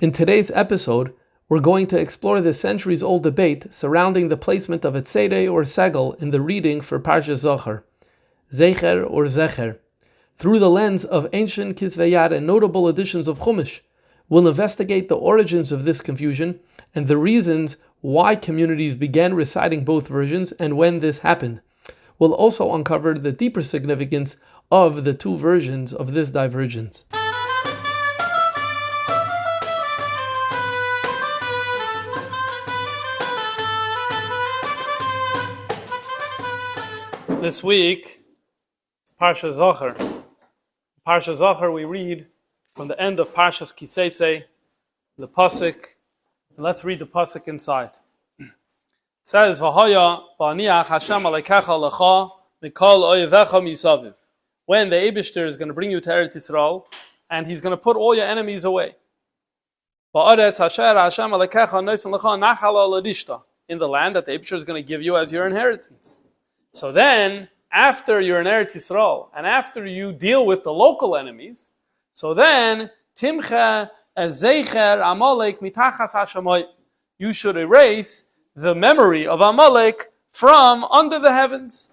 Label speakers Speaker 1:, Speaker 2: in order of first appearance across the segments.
Speaker 1: In today's episode, we're going to explore the centuries-old debate surrounding the placement of a tzeirei or segol in the reading for Parshas Zachor, Zecher or Zecher. Through the lens of ancient Kisvei Yad and notable editions of Chumash, we'll investigate the origins of this confusion and the reasons why communities began reciting both versions and when this happened. We'll also uncover the deeper significance of the two versions of this divergence. This week, it's Parshas Zachor. Parshas Zachor we read from the end of Parshas Kisei, the pasuk. Let's read the pasuk inside. It says, "V'haya v'aniach Hashem alekecha lecha mikol oyevecha misaviv." When the Eibishter is going to bring you to Eretz Yisrael, and He's going to put all your enemies away. V'aretz asher Hashem alekecha noisen lecha nachala l'rishta, in the land that the Eibishter is going to give you as your inheritance. So then, after you're in Eretz Yisrael, and after you deal with the local enemies, so then, Timcha as Zeicher Amalek mitachas hashamayim. You should erase the memory of Amalek from under the heavens.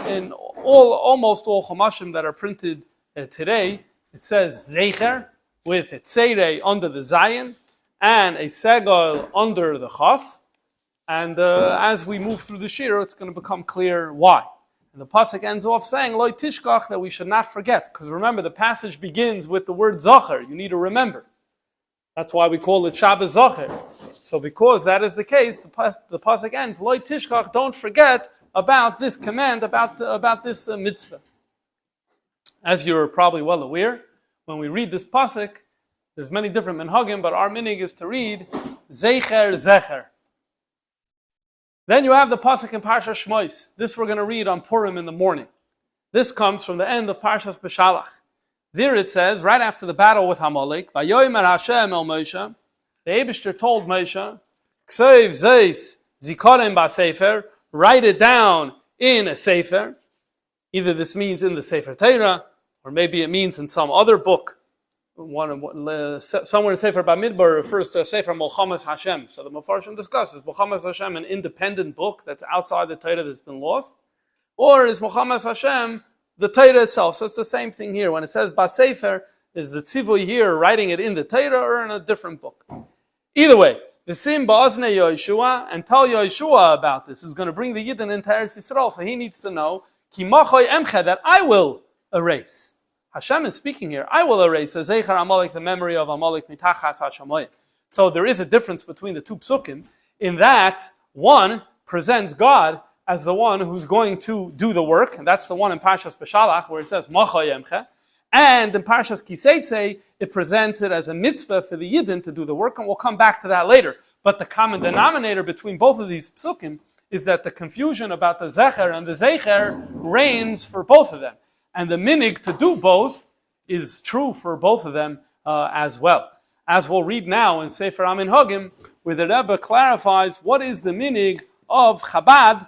Speaker 1: In almost all Chumashim that are printed today, it says Zecher with a tzeirei under the Zayin and a segol under the Chaf. And as we move through the Shir, it's going to become clear why. And the pasuk ends off saying, "Lo tishkach," that we should not forget. Because remember, the passage begins with the word Zachor. You need to remember. That's why we call it Shabbos Zachor. So because that is the case, the pasuk ends, "Lo tishkach," don't forget about this command, about this mitzvah. As you're probably well aware, when we read this pasuk, there's many different minhagim, but our minig is to read Zecher, Zecher. Then you have the pasuk in Parshas Shmos. This we're going to read on Purim in the morning. This comes from the end of Parshas Beshalach. There it says, right after the battle with Amalek, "Vayomer Hashem el Moshe," the Eibishter told Moshe, "Ksev zeis zikarim ba'sefer," write it down in a sefer. Either this means in the Sefer Torah, or maybe it means in some other book. Somewhere in Sefer Bamidbar refers to a Sefer Mochamas Hashem. So the Mefarshim discusses, Mochamas Hashem an independent book that's outside the Torah that's been lost? Or is Mochamas Hashem the Torah itself? So it's the same thing here. When it says Basefer, is the tzivui here writing it in the Torah or in a different book? Either way, the Sim Ba'azne Yoshua, and tell Yoshua about this, who's going to bring the Yidden into Eretz Yisrael. So he needs to know, Ki machoy emche, that I will erase. Hashem is speaking here. I will erase Zecher Amalek, the memory of Amalek mitachas hashamayim. So there is a difference between the two psukim in that one presents God as the one who's going to do the work, and that's the one in Parshas Beshalach where it says Machoy Emche, and in Parshas Kisei it presents it as a mitzvah for the Yidden to do the work, and we'll come back to that later. But the common denominator between both of these psukim is that the confusion about the Zecher and the Zeicher reigns for both of them. And the minig to do both is true for both of them as well. As we'll read now in Sefer HaMinhagim, where the Rebbe clarifies what is the minig of Chabad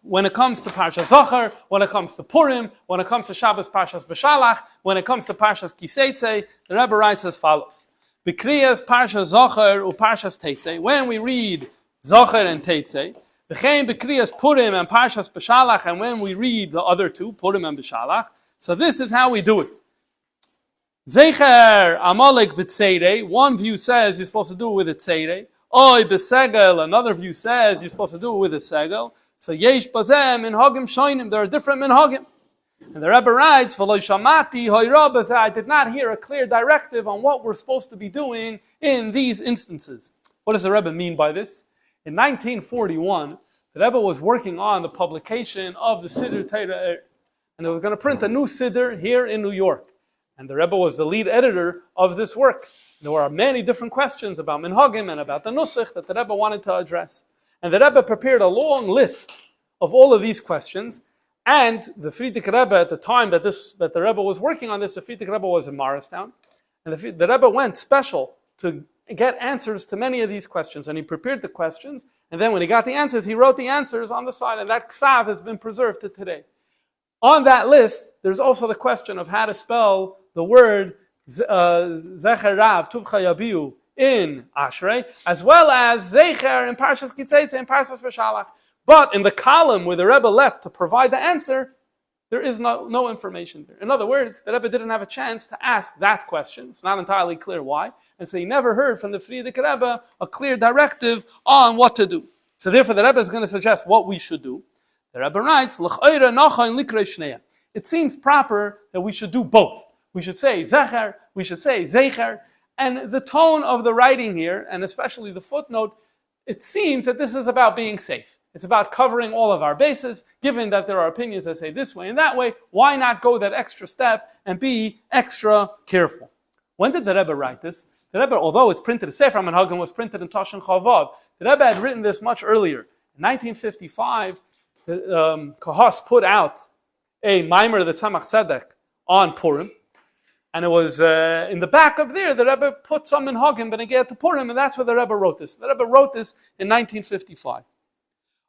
Speaker 1: when it comes to Parshas Zachor, when it comes to Purim, when it comes to Shabbos Parshas Beshalach, when it comes to Parshas Kisei. The Rebbe writes as follows: B'kriyas Parshas Zachor u Parshas Teitzei, when we read Zachor and Teitzei, V'chein b'kriyas Purim and Parshas Beshalach, and when we read the other two, Purim and Beshalach, so this is how we do it. Zecher Amalek b'tzeirei, one view says you're supposed to do it with a tzeirei. Oy b'segel, another view says you're supposed to do it with a segel. So yesh bazeh minhagim shoinim, there are different minhagim. And the Rebbe writes, V'lo shamati hoyra bazeh, I did not hear a clear directive on what we're supposed to be doing in these instances. What does the Rebbe mean by this? In 1941, the Rebbe was working on the publication of the Siddur Torah, and they were going to print a new Siddur here in New York. And the Rebbe was the lead editor of this work. There were many different questions about Minhagim and about the Nusach that the Rebbe wanted to address. And the Rebbe prepared a long list of all of these questions. And the Frierdiker Rebbe, at the time that the Rebbe was working on this, the Frierdiker Rebbe was in Morristown. And the Rebbe went special to get answers to many of these questions. And he prepared the questions, And then when he got the answers, he wrote the answers on the side, and that ksav has been preserved to today. On that list, there's also the question of how to spell the word Zecher Rav Tuvcha Yabiu in Ashrei, as well as Zeicher in Parshas Kitzeitze and Parshas Beshalach. But in the column where the Rebbe left to provide the answer, there is no information there. In other words, the Rebbe didn't have a chance to ask that question. It's not entirely clear why. And so he never heard from the Frierdiker Rebbe a clear directive on what to do. So therefore the Rebbe is going to suggest what we should do. The Rebbe writes, it seems proper that we should do both. We should say Zecher, we should say Zeicher. And the tone of the writing here, and especially the footnote, it seems that this is about being safe. It's about covering all of our bases. Given that there are opinions that say this way and that way, why not go that extra step and be extra careful? When did the Rebbe write this? The Rebbe, although it's printed, Sefer HaMenhagim was printed in Toshen Chavav, the Rebbe had written this much earlier. In 1955, the Kahas put out a Maimer of the Tzemach Tzedek on Purim, and it was in the back of there, the Rebbe put some Menhagim B'negei to Purim, and that's where the Rebbe wrote this. The Rebbe wrote this in 1955.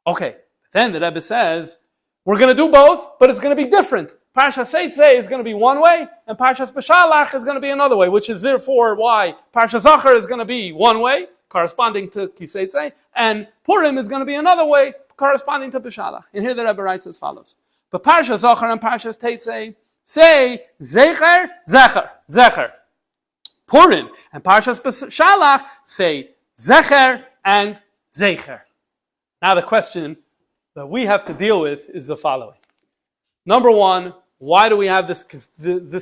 Speaker 1: Okay, then the Rebbe says, we're going to do both, but it's going to be different. Parshas Tzeirei is going to be one way, and Parshas Beshalach is going to be another way, which is therefore why Parshas Zachor is going to be one way, corresponding to Tzeirei, and Purim is going to be another way, corresponding to Beshalach. And here the Rebbe writes as follows. But Parshas Zachor and Parshas Tzeirei say Zecher, Zecher, Zecher. Purim and Parshas Beshalach say Zecher and Zeicher. Now the question that we have to deal with is the following. Number one, why do we have this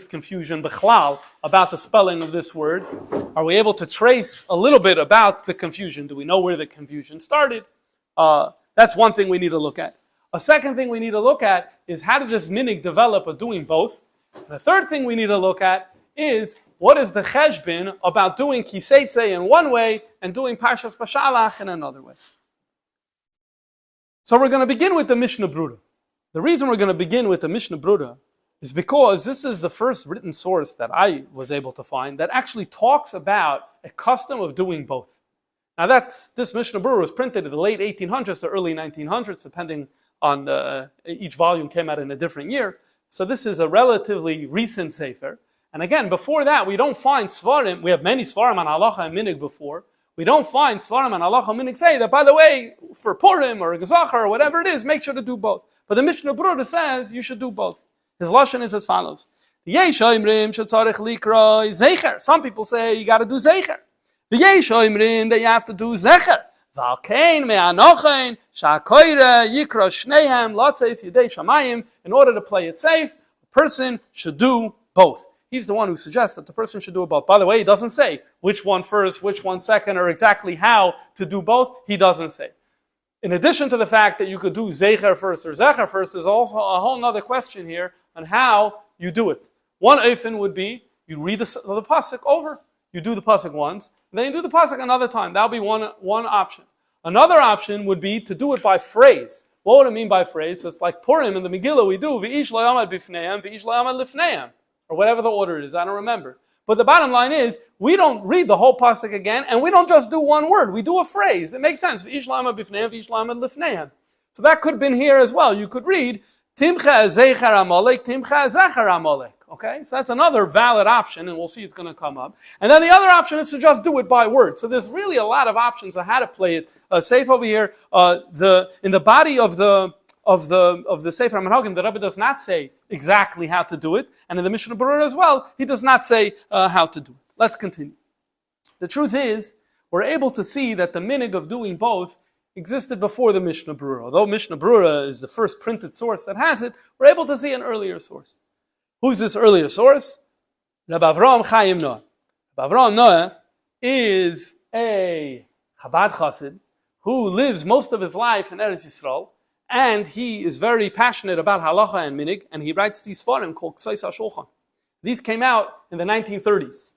Speaker 1: confusion, b'chlal, about the spelling of this word? Are we able to trace a little bit about the confusion? Do we know where the confusion started? That's one thing we need to look at. A second thing we need to look at is how did this minig develop of doing both? And the third thing we need to look at is what is the cheshbin about doing kiseitze in one way and doing Parshas Beshalach in another way. So we're going to begin with the Mishnah Brura. The reason we're going to begin with the Mishnah Brura is because this is the first written source that I was able to find that actually talks about a custom of doing both. Now this Mishnah Brura was printed in the late 1800s to early 1900s, depending on each volume came out in a different year. So this is a relatively recent sefer. And again, before that, we don't find svarim. We have many svarim on halacha and minig before. We don't find svarim and halacha and minig say that, by the way, for Purim or Zecher or whatever it is, make sure to do both. But the Mishnah Brura says you should do both. His lashon is as follows: Some people say you got to do Zeicher. That you have to do Zecher. In order to play it safe, a person should do both. He's the one who suggests that the person should do both. By the way, he doesn't say which one first, which one second, or exactly how to do both. He doesn't say. In addition to the fact that you could do Zeicher first or Zecher first, there's also a whole other question here on how you do it. One ofen would be, you read the pasuk over, you do the pasuk once, and then you do the pasuk another time. That would be one option. Another option would be to do it by phrase. What would it mean by phrase? So it's like Purim in the Megillah we do, V'ish lo yamad bifneim, V'ish lo yamad lifneim, or whatever the order is, I don't remember. But the bottom line is, we don't read the whole pasuk again, and we don't just do one word. We do a phrase. It makes sense. V'ish lo yamad bifneim, V'ish lo yamad lifneim. So that could have been here as well. You could read, Timcha Zeicher Amalek, Timcha Zecher Amalek. Okay, so that's another valid option, and we'll see it's going to come up. And then the other option is to just do it by word. So there's really a lot of options on how to play it safe over here. In the body of the Sefer HaMenhagim, the Rebbe does not say exactly how to do it, and in the Mishnah Brura as well, he does not say how to do it. Let's continue. The truth is, we're able to see that the minig of doing both existed before the Mishnah Brura. Although Mishnah Brura is the first printed source that has it, we're able to see an earlier source. Who's this earlier source? Rabbi Avraham Chaim Noah. Rabbi Avraham Noah is a Chabad Chassid who lives most of his life in Eretz Yisrael, and he is very passionate about halacha and minig, and he writes these svarim called Ksais HaShulchan. These came out in the 1930s.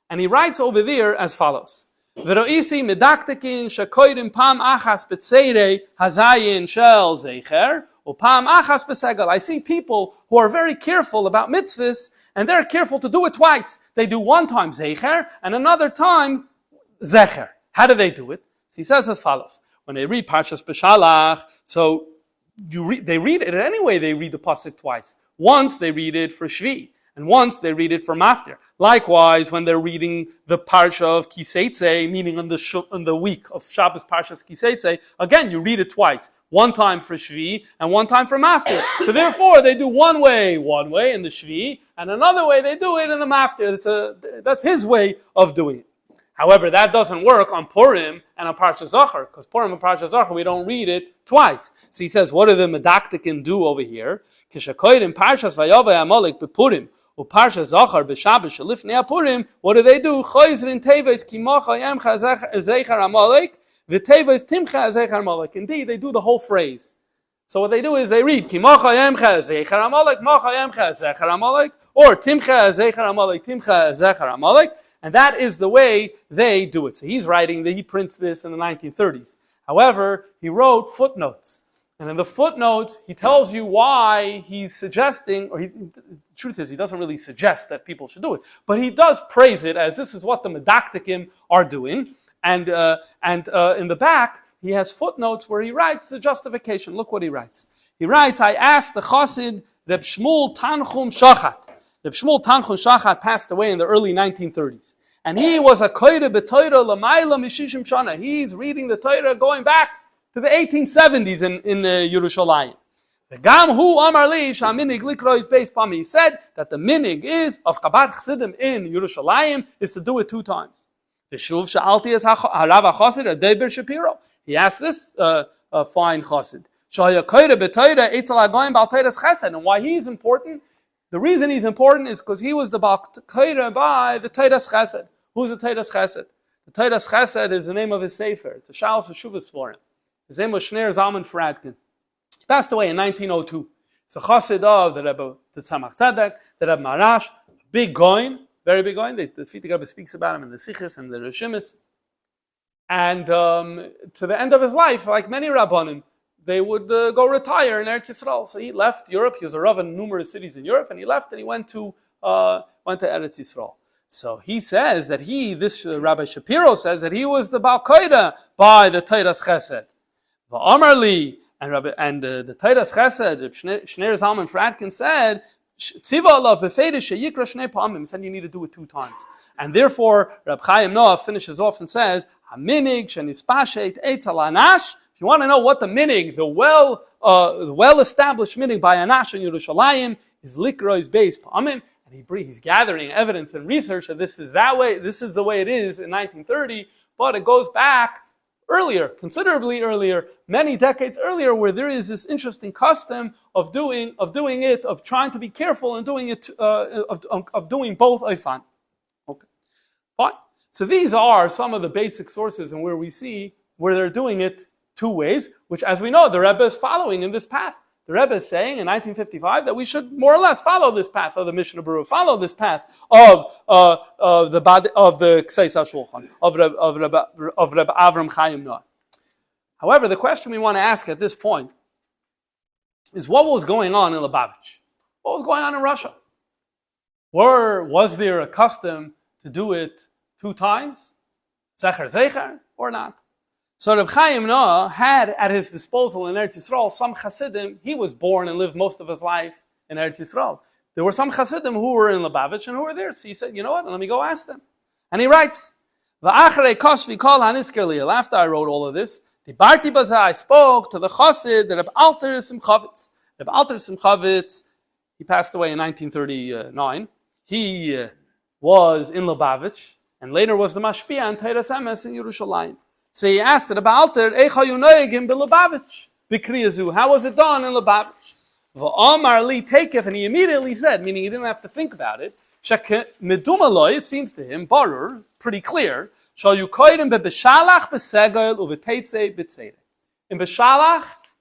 Speaker 1: And he writes over there as follows. V'ro'isi medaktekin shekoidim pam achas b'tzeirei hazayin shel Zeicher, upam achas b'segol. I see people who are very careful about mitzvahs, and they're careful to do it twice. They do one time Zeicher, and another time Zecher. How do they do it? So he says as follows. when they read Parshas Beshalach, so they read it anyway. They read the pasuk twice. Once they read it for Shvi, and once they read it for Maftir. Likewise, when they're reading the Parsha of Kiseitze, meaning on the week of Shabbos Parshas Kiseitze, again you read it twice. One time for Shvi and one time for Maftir. So therefore, they do one way in the Shvi, and another way they do it in the Maftir. That's his way of doing it. However, that doesn't work on Purim and on Parshas Zachor, because Purim and Parshas Zachor, we don't read it twice. So he says, what do the Medaktikin do over here? Kishakoyrim Parshas Vayavai Amalek bePurim, uParshas Zachor b'Shabbos shelifnei Purim. What do they do? Choizrin teves kimacha yemcha Zeicher Amalek v'teves timcha Zeicher Amalek. Indeed, they do the whole phrase. So what they do is they read kimacha yemcha Zeicher Amalek, macha yemcha Zeicher Amalek, or timcha Zeicher Amalek, timcha Zeicher Amalek. And that is the way they do it. So he prints this in the 1930s. However, he wrote footnotes. And in the footnotes, he tells you why he's suggesting, the truth is, he doesn't really suggest that people should do it. But he does praise it as this is what the Medaktikim are doing. And in the back, he has footnotes where he writes the justification. Look what he writes. He writes, I asked the Chassid, Reb Shmuel Tanchum Shachat. Reb Shmuel Tanchum Shachat passed away in the early 1930s. And he was a koyre b'Torah l'mayla mishishim shana. He's reading the Torah going back to the 1870s in Yerushalayim. The Gam hu amar li shaminig likro is based upon me. He said that the minig is of Chabad Chassidim in Yerushalayim is to do it 2 times. The shuv sha'alti es harav ha'chassid Deber Shapiro. He asked this fine chassid. Shaya koyre b'Torah etal hagoyim b'al Torah's chesed. And why he's important? The reason he's important is because he was the Ba'al by the tzeirei Chesed. Who's the tzeirei Chesed? The tzeirei Chesed is the name of his sefer. It's a Shalos Shuvas for him. His name was Shneir Zalman Fradkin. He passed away in 1902. It's a Chassid of the Rebbe, the Tzemach Tzedek, the Rebbe Marash, big goin, very big goin. The Fitik Rebbe speaks about him in the Sichos and the Rishimis. And to the end of his life, like many Rabbanim, they would go retire in Eretz Yisrael. So he left Europe. He was a Rav in numerous cities in Europe, and he left and he went to Eretz Yisrael. So he says that Rabbi Shapiro says that he was the Baal Koida by the tzeirei Chesed. V'amar li, and the tzeirei Chesed, Shneir Zalman Fradkin said, Tziva alav b'feidish sheyikra shnei pa'amim. He said you need to do it 2 times. And therefore, Reb Chaim Noah finishes off and says, Haminig shenispashet eitz al anash. If you want to know what the minig, the well-established minig by Anash in Yerushalayim is likrois beis pa'amim, and he's gathering evidence and research that this is that way. This is the way it is in 1930, but it goes back earlier, considerably earlier, many decades earlier, where there is this interesting custom of doing it, of trying to be careful and doing it, of doing both oifan. Okay, fine. So these are some of the basic sources and where we see where they're doing it 2 ways, which, as we know, the Rebbe is following in this path. The Rebbe is saying in 1955 that we should more or less follow this path of the Mishnah Berurah, follow this path of the Kseis HaShulchan, of Reb Avram Chaim Noah. However, the question we want to ask at this point is what was going on in Lubavitch? What was going on in Russia? Was there a custom to do it 2 times, Zecher, or not? So Reb Chaim Noah had at his disposal in Eretz Yisrael some Hasidim. He was born and lived most of his life in Eretz Yisrael. There were some Hasidim who were in Lubavitch and who were there. So he said, you know what, let me go ask them. And he writes, V'achrei kosvi kol hanisker liel. After I wrote all of this, Dibarti baza, I spoke to the Chassid, the Reb Alter Simchavitz. Reb Alter Simchavitz, he passed away in 1939. He was in Lubavitch and later was the Mashpia and Teiras Emes in Yerushalayim. So he asked the Baalter, how was it done in Lubavitch? V'amar li tekef, and he immediately said, meaning he didn't have to think about it, it seems to him, barur, pretty clear, in Beshalach,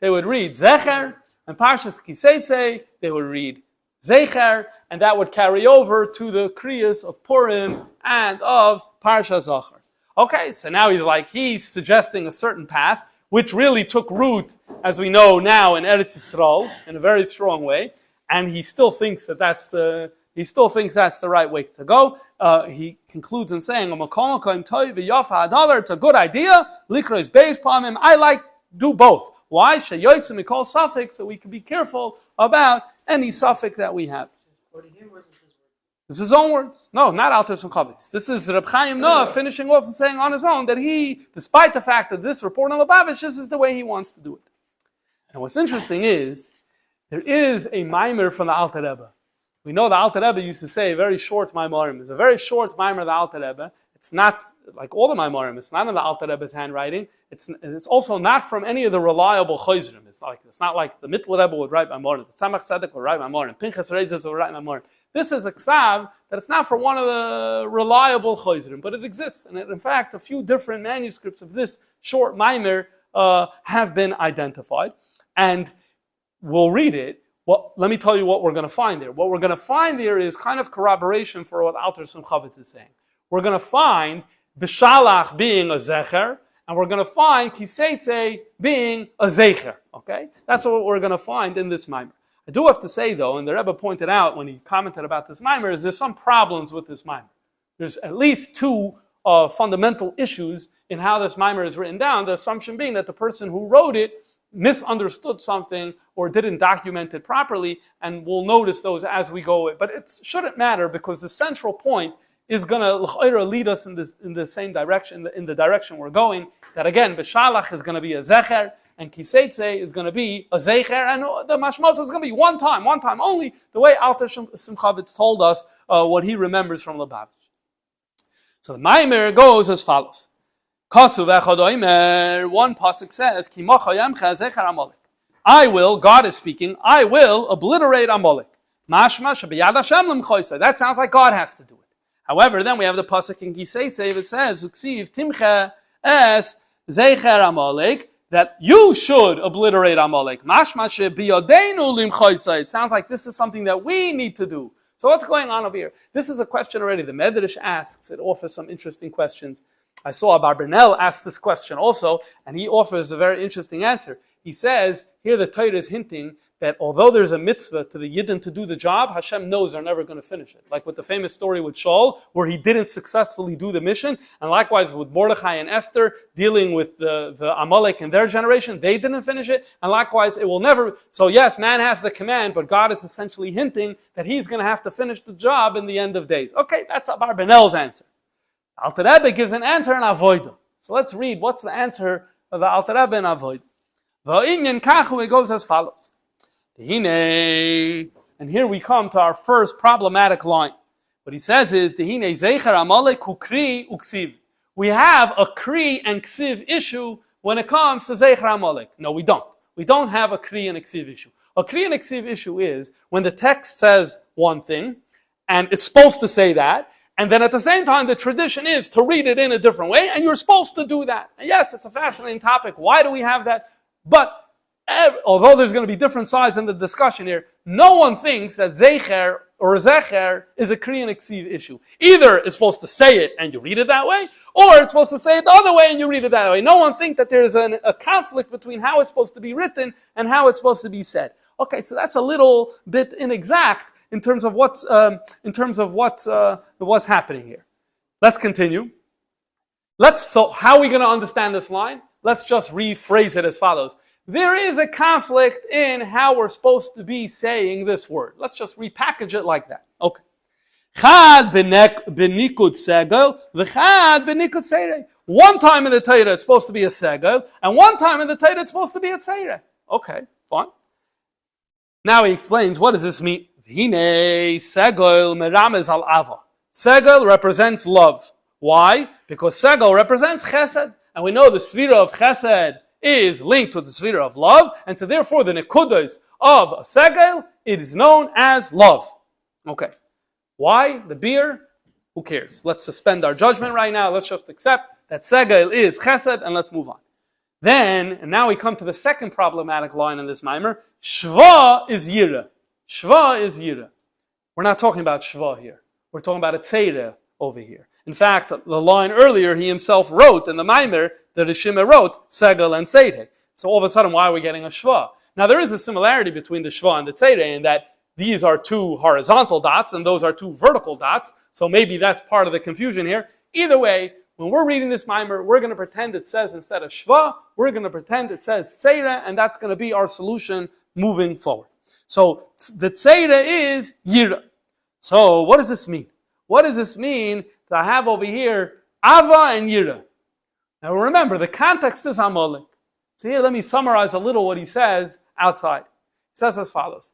Speaker 1: they would read Zecher, and Parshas Kiseitze, they would read Zeicher, and that would carry over to the Kriyas of Purim and of Parshas Zachor. Okay, so now he's suggesting a certain path, which really took root, as we know now, in Eretz Yisrael in a very strong way, and he still thinks that's the right way to go. he concludes in saying, it's a good idea. I like do both. Why? We call suffix, so we can be careful about any suffix that we have. This is his own words. No, not Alter some codices. This is Reb Chaim Noah finishing off and saying on his own that he, despite the fact that this report on Lubavitch, this is the way he wants to do it. And what's interesting is, there is a mimer from the Alter Rebbe. We know the Alter Rebbe used to say a very short maimarim. It's a very short mimer of the Alter Rebbe. It's not like all the maimarim. It's not in the Alter Rebbe's handwriting. It's also not from any of the reliable chayzrim. It's not like the Mittler Rebbe would write maimarim. The Tzemach Tzedek would write maimarim. Pinchas Reizes would write maimarim. This is a ksav that it's not from one of the reliable chayzrim, but it exists. And in fact, a few different manuscripts of this short mimer have been identified. And we'll read it. Well, let me tell you what we're going to find there. What we're going to find there is kind of corroboration for what Alter Simchavitz is saying. We're going to find Bishalach being a Zecher, and we're going to find Kiseitse being a Zeicher. Okay? That's what we're going to find in this mimer. I do have to say, though, and the Rebbe pointed out when he commented about this mimer, is there's some problems with this mimer. There's at least two fundamental issues in how this mimer is written down, the assumption being that the person who wrote it misunderstood something or didn't document it properly, and we'll notice those as we go. But it shouldn't matter because the central point is going to lead us in the same direction, in the direction we're going. That again, Bishalach is going to be a Zecher, and Kiseitse is going to be a Zeicher, and the Mashmos is going to be one time only, the way Alter Simchavitz told us what he remembers from Lubavitch. So the Maimer goes as follows. One pasuk says, I will, God is speaking, I will obliterate Amalek. That sounds like God has to do it. However, then we have the pasuk in Kiseitse that says, Timche es Zecher Amalek, that you should obliterate Amalek. It sounds like this is something that we need to do. So what's going on over here? This is a question already. The Medrash asks. It offers some interesting questions. I saw Abarbanel ask this question also, and he offers a very interesting answer. He says, here the Torah is hinting that although there's a mitzvah to the Yidden to do the job, Hashem knows they're never going to finish it. Like with the famous story with Shaul, where he didn't successfully do the mission, and likewise with Mordechai and Esther, dealing with the Amalek in their generation, they didn't finish it, and likewise it will never. So yes, man has the command, but God is essentially hinting that he's going to have to finish the job in the end of days. Okay, that's Abarbanel's answer. Alter Rebbe gives an answer in Avodim. So let's read what's the answer of the Alter Rebbe in Avodim. V'inyan kachu, it goes as follows. And here we come to our first problematic line. What he says is, Zeicher Amalek ukri uksiv. We have a kri and ksiv issue when it comes to Zeicher Amalek. No, we don't. We don't have a kri and a ksiv issue. A kri and a ksiv issue is when the text says one thing, and it's supposed to say that, and then at the same time, the tradition is to read it in a different way, and you're supposed to do that. And yes, it's a fascinating topic. Why do we have that? But although there's going to be different sides in the discussion here, no one thinks that Zeicher or Zecher is a Kri and Ksiv issue. Either it's supposed to say it and you read it that way, or it's supposed to say it the other way and you read it that way. No one thinks that there's a conflict between how it's supposed to be written and how it's supposed to be said. Okay, so that's a little bit inexact in terms of what's happening here. Let's continue. So how are we going to understand this line? Let's just rephrase it as follows. There is a conflict in how we're supposed to be saying this word. Let's just repackage it like that. Okay. Chad b'nikud segol, v'chad b'nikud tzeirei. One time in the Torah it's supposed to be a segol, and one time in the Torah it's supposed to be a tzeirei. Okay, fine. Now he explains, what does this mean? Hine segol meramez al ava. Segol represents love. Why? Because segol represents chesed. And we know the sphera of chesed is linked to the sphere of love, and so therefore the codices of a segol, it is known as love. Okay. Why? The beer? Who cares? Let's suspend our judgment right now. Let's just accept that segol is chesed, and let's move on. Then, and now we come to the second problematic line in this mimer. Shva is yira. Shva is yira. We're not talking about shva here. We're talking about a tzeirei over here. In fact, the line earlier he himself wrote in the mimer, the Rishima wrote, segol and tzeirei. So all of a sudden, why are we getting a shva? Now there is a similarity between the shva and the tzeirei in that these are two horizontal dots and those are two vertical dots. So maybe that's part of the confusion here. Either way, when we're reading this mimer, we're going to pretend it says instead of shva, we're going to pretend it says tzeirei, and that's going to be our solution moving forward. So the tzeirei is yira. So what does this mean? What does this mean that I have over here ava and yira? Now remember, the context is Amalek. So here let me summarize a little what he says outside. He says as follows.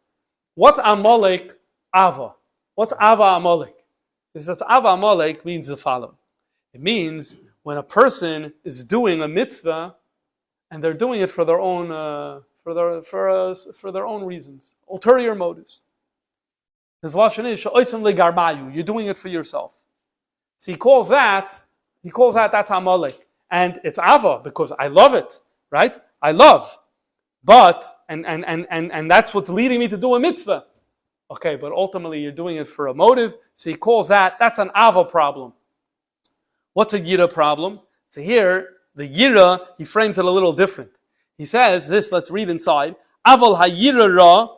Speaker 1: What's Amalek ava? What's ava Amalek? He says ava Amalek means the following. It means when a person is doing a mitzvah and they're doing it for their own for their own reasons, ulterior motives. His lashon is she'oisem legarmayu. You're doing it for yourself. So he calls that that's Amalek, and it's ava because I love it, right? I love, but and that's what's leading me to do a mitzvah. Okay, but ultimately you're doing it for a motive. So he calls that's an ava problem. What's a yira problem? So here, the yira, he frames it a little different. He says this, let's read inside. Aval ha-yira ra,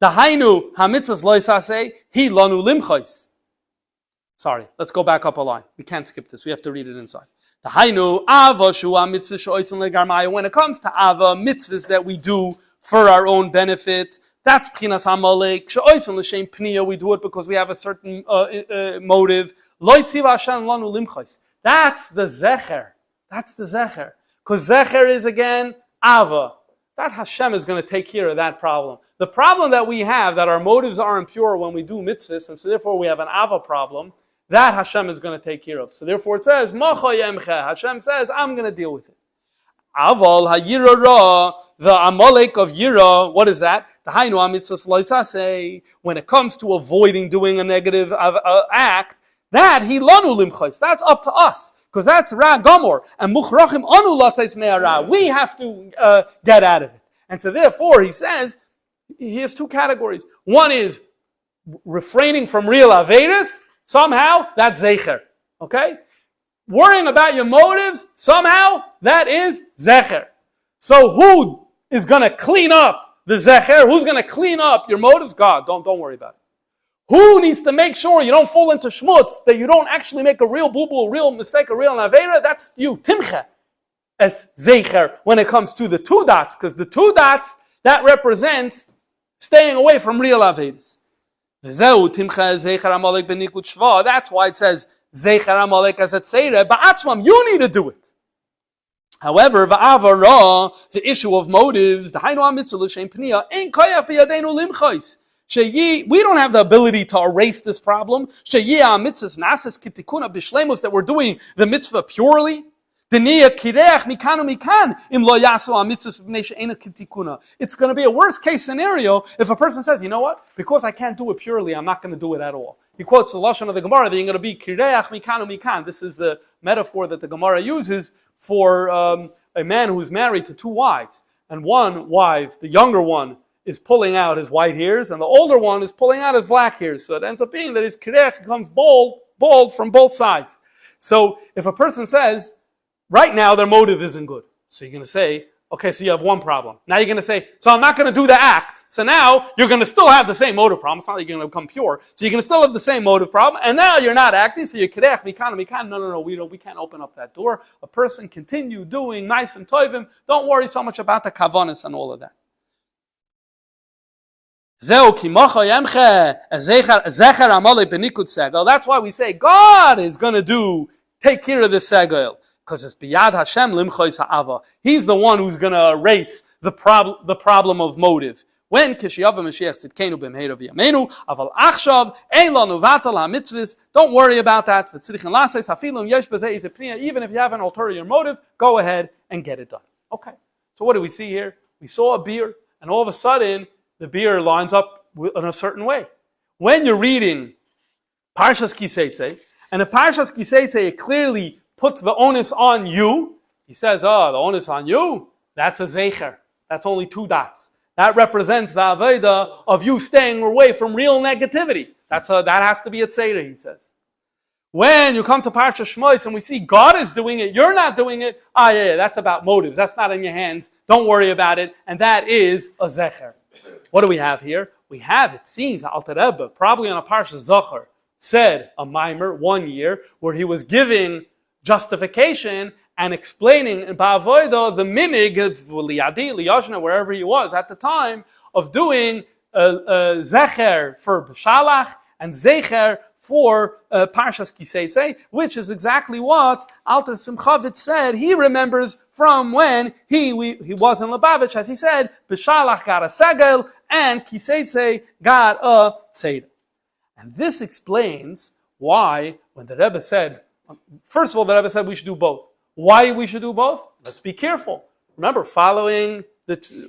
Speaker 1: dahainu ha-mitzvahs loisase, hi lanu limchais. Sorry, let's go back up a line. We can't skip this. We have to read it inside. Dahainu ava shu ha-mitzvah she'oisen legarmaya. When it comes to ava, mitzvahs that we do for our own benefit, that's pchinas Amalek. She'oisen l'shem pniya, we do it because we have a certain motive. Loitziv Hashem lanu limchais. That's the Zecher. That's the Zecher. Because Zecher is again Ava. That Hashem is going to take care of that problem. The problem that we have, that our motives aren't pure when we do mitzvahs, and so therefore we have an Ava problem, that Hashem is going to take care of. So therefore it says, Hashem says, I'm going to deal with it. Aval ha-yira ra, the Amalek of Yira, what is that? When it comes to avoiding doing a negative act, that he lanu limchais. That's up to us, because that's ra gamor and muchrachim anu latzais me'ara. We have to get out of it, and so therefore he says he has two categories. One is refraining from real avedas. Somehow that's Zecher. Okay, worrying about your motives. Somehow that is Zecher. So who is going to clean up the Zecher? Who's going to clean up your motives? God. Don't worry about it. Who needs to make sure you don't fall into schmutz, that you don't actually make a real boo-boo, a real mistake, a real navera? That's you, timcha, as Zeicher, when it comes to the two dots, because the two dots, that represents staying away from real avedas. That's why it says Zecher Amalek as a tzeirei, ba'atzmam, you need to do it. However, the issue of motives, the hainu mitzvah l'shem pniya, ain't koyach b'yadeinu limchais. We don't have the ability to erase this problem. That we're doing the mitzvah purely. It's going to be a worst case scenario if a person says, you know what, because I can't do it purely, I'm not going to do it at all. He quotes the lashon of the Gemara that you're going to be kireach mikanu mikan. This is the metaphor that the Gemara uses for a man who's married to two wives. And one wife, the younger one, is pulling out his white hairs, and the older one is pulling out his black hairs. So it ends up being that his kirech becomes bald from both sides. So if a person says, right now their motive isn't good, so you're going to say, okay, so you have one problem. Now you're going to say, so I'm not going to do the act. So now you're going to still have the same motive problem. It's not like you're going to become pure. So you're going to still have the same motive problem, and now you're not acting, so you're kirech, mikan. No, we can't open up that door. A person continue doing nice and toivim. Don't worry so much about the kavanas and all of that. That's why we say God is going to take care of the segol, because it's biyad Hashem limchois ha'ava. He's the one who's going to erase the problem of motive. When Kishiyava Mashiach Tzidkenu b'mheira v'yameinu, aval achshav ein lanu vatal ha'mitzvahs. Don't worry about that. Even if you have an ulterior motive, go ahead and get it done. Okay. So what do we see here? We saw a beer, and all of a sudden the beer lines up in a certain way. When you're reading Parshas Kiseitze, and the Parshas Kiseitze, it clearly puts the onus on you. He says, the onus on you, that's a Zecher. That's only two dots. That represents the Aveda of you staying away from real negativity. That has to be a tzeirei, he says. When you come to Parshas Shmos and we see God is doing it, you're not doing it, that's about motives. That's not in your hands. Don't worry about it. And that is a Zecher. What do we have here? we have, it seems, Alter Rebbe, probably on a Parshas Zachor, said a mimer 1 year where he was giving justification and explaining in Ba'avodah the minig of Liyadi, Liyashna, wherever he was at the time, of doing Zecher for B'Shalach and Zeicher for Parshas Kiseitzei, which is exactly what Alter Simchavitz said he remembers from when he was in Lubavitch, as he said, B'Shalach got a segol and Kiseitzei got a tzeirei. And this explains why, when the Rebbe said, first of all, the Rebbe said we should do both. Why we should do both? Let's be careful. Remember, following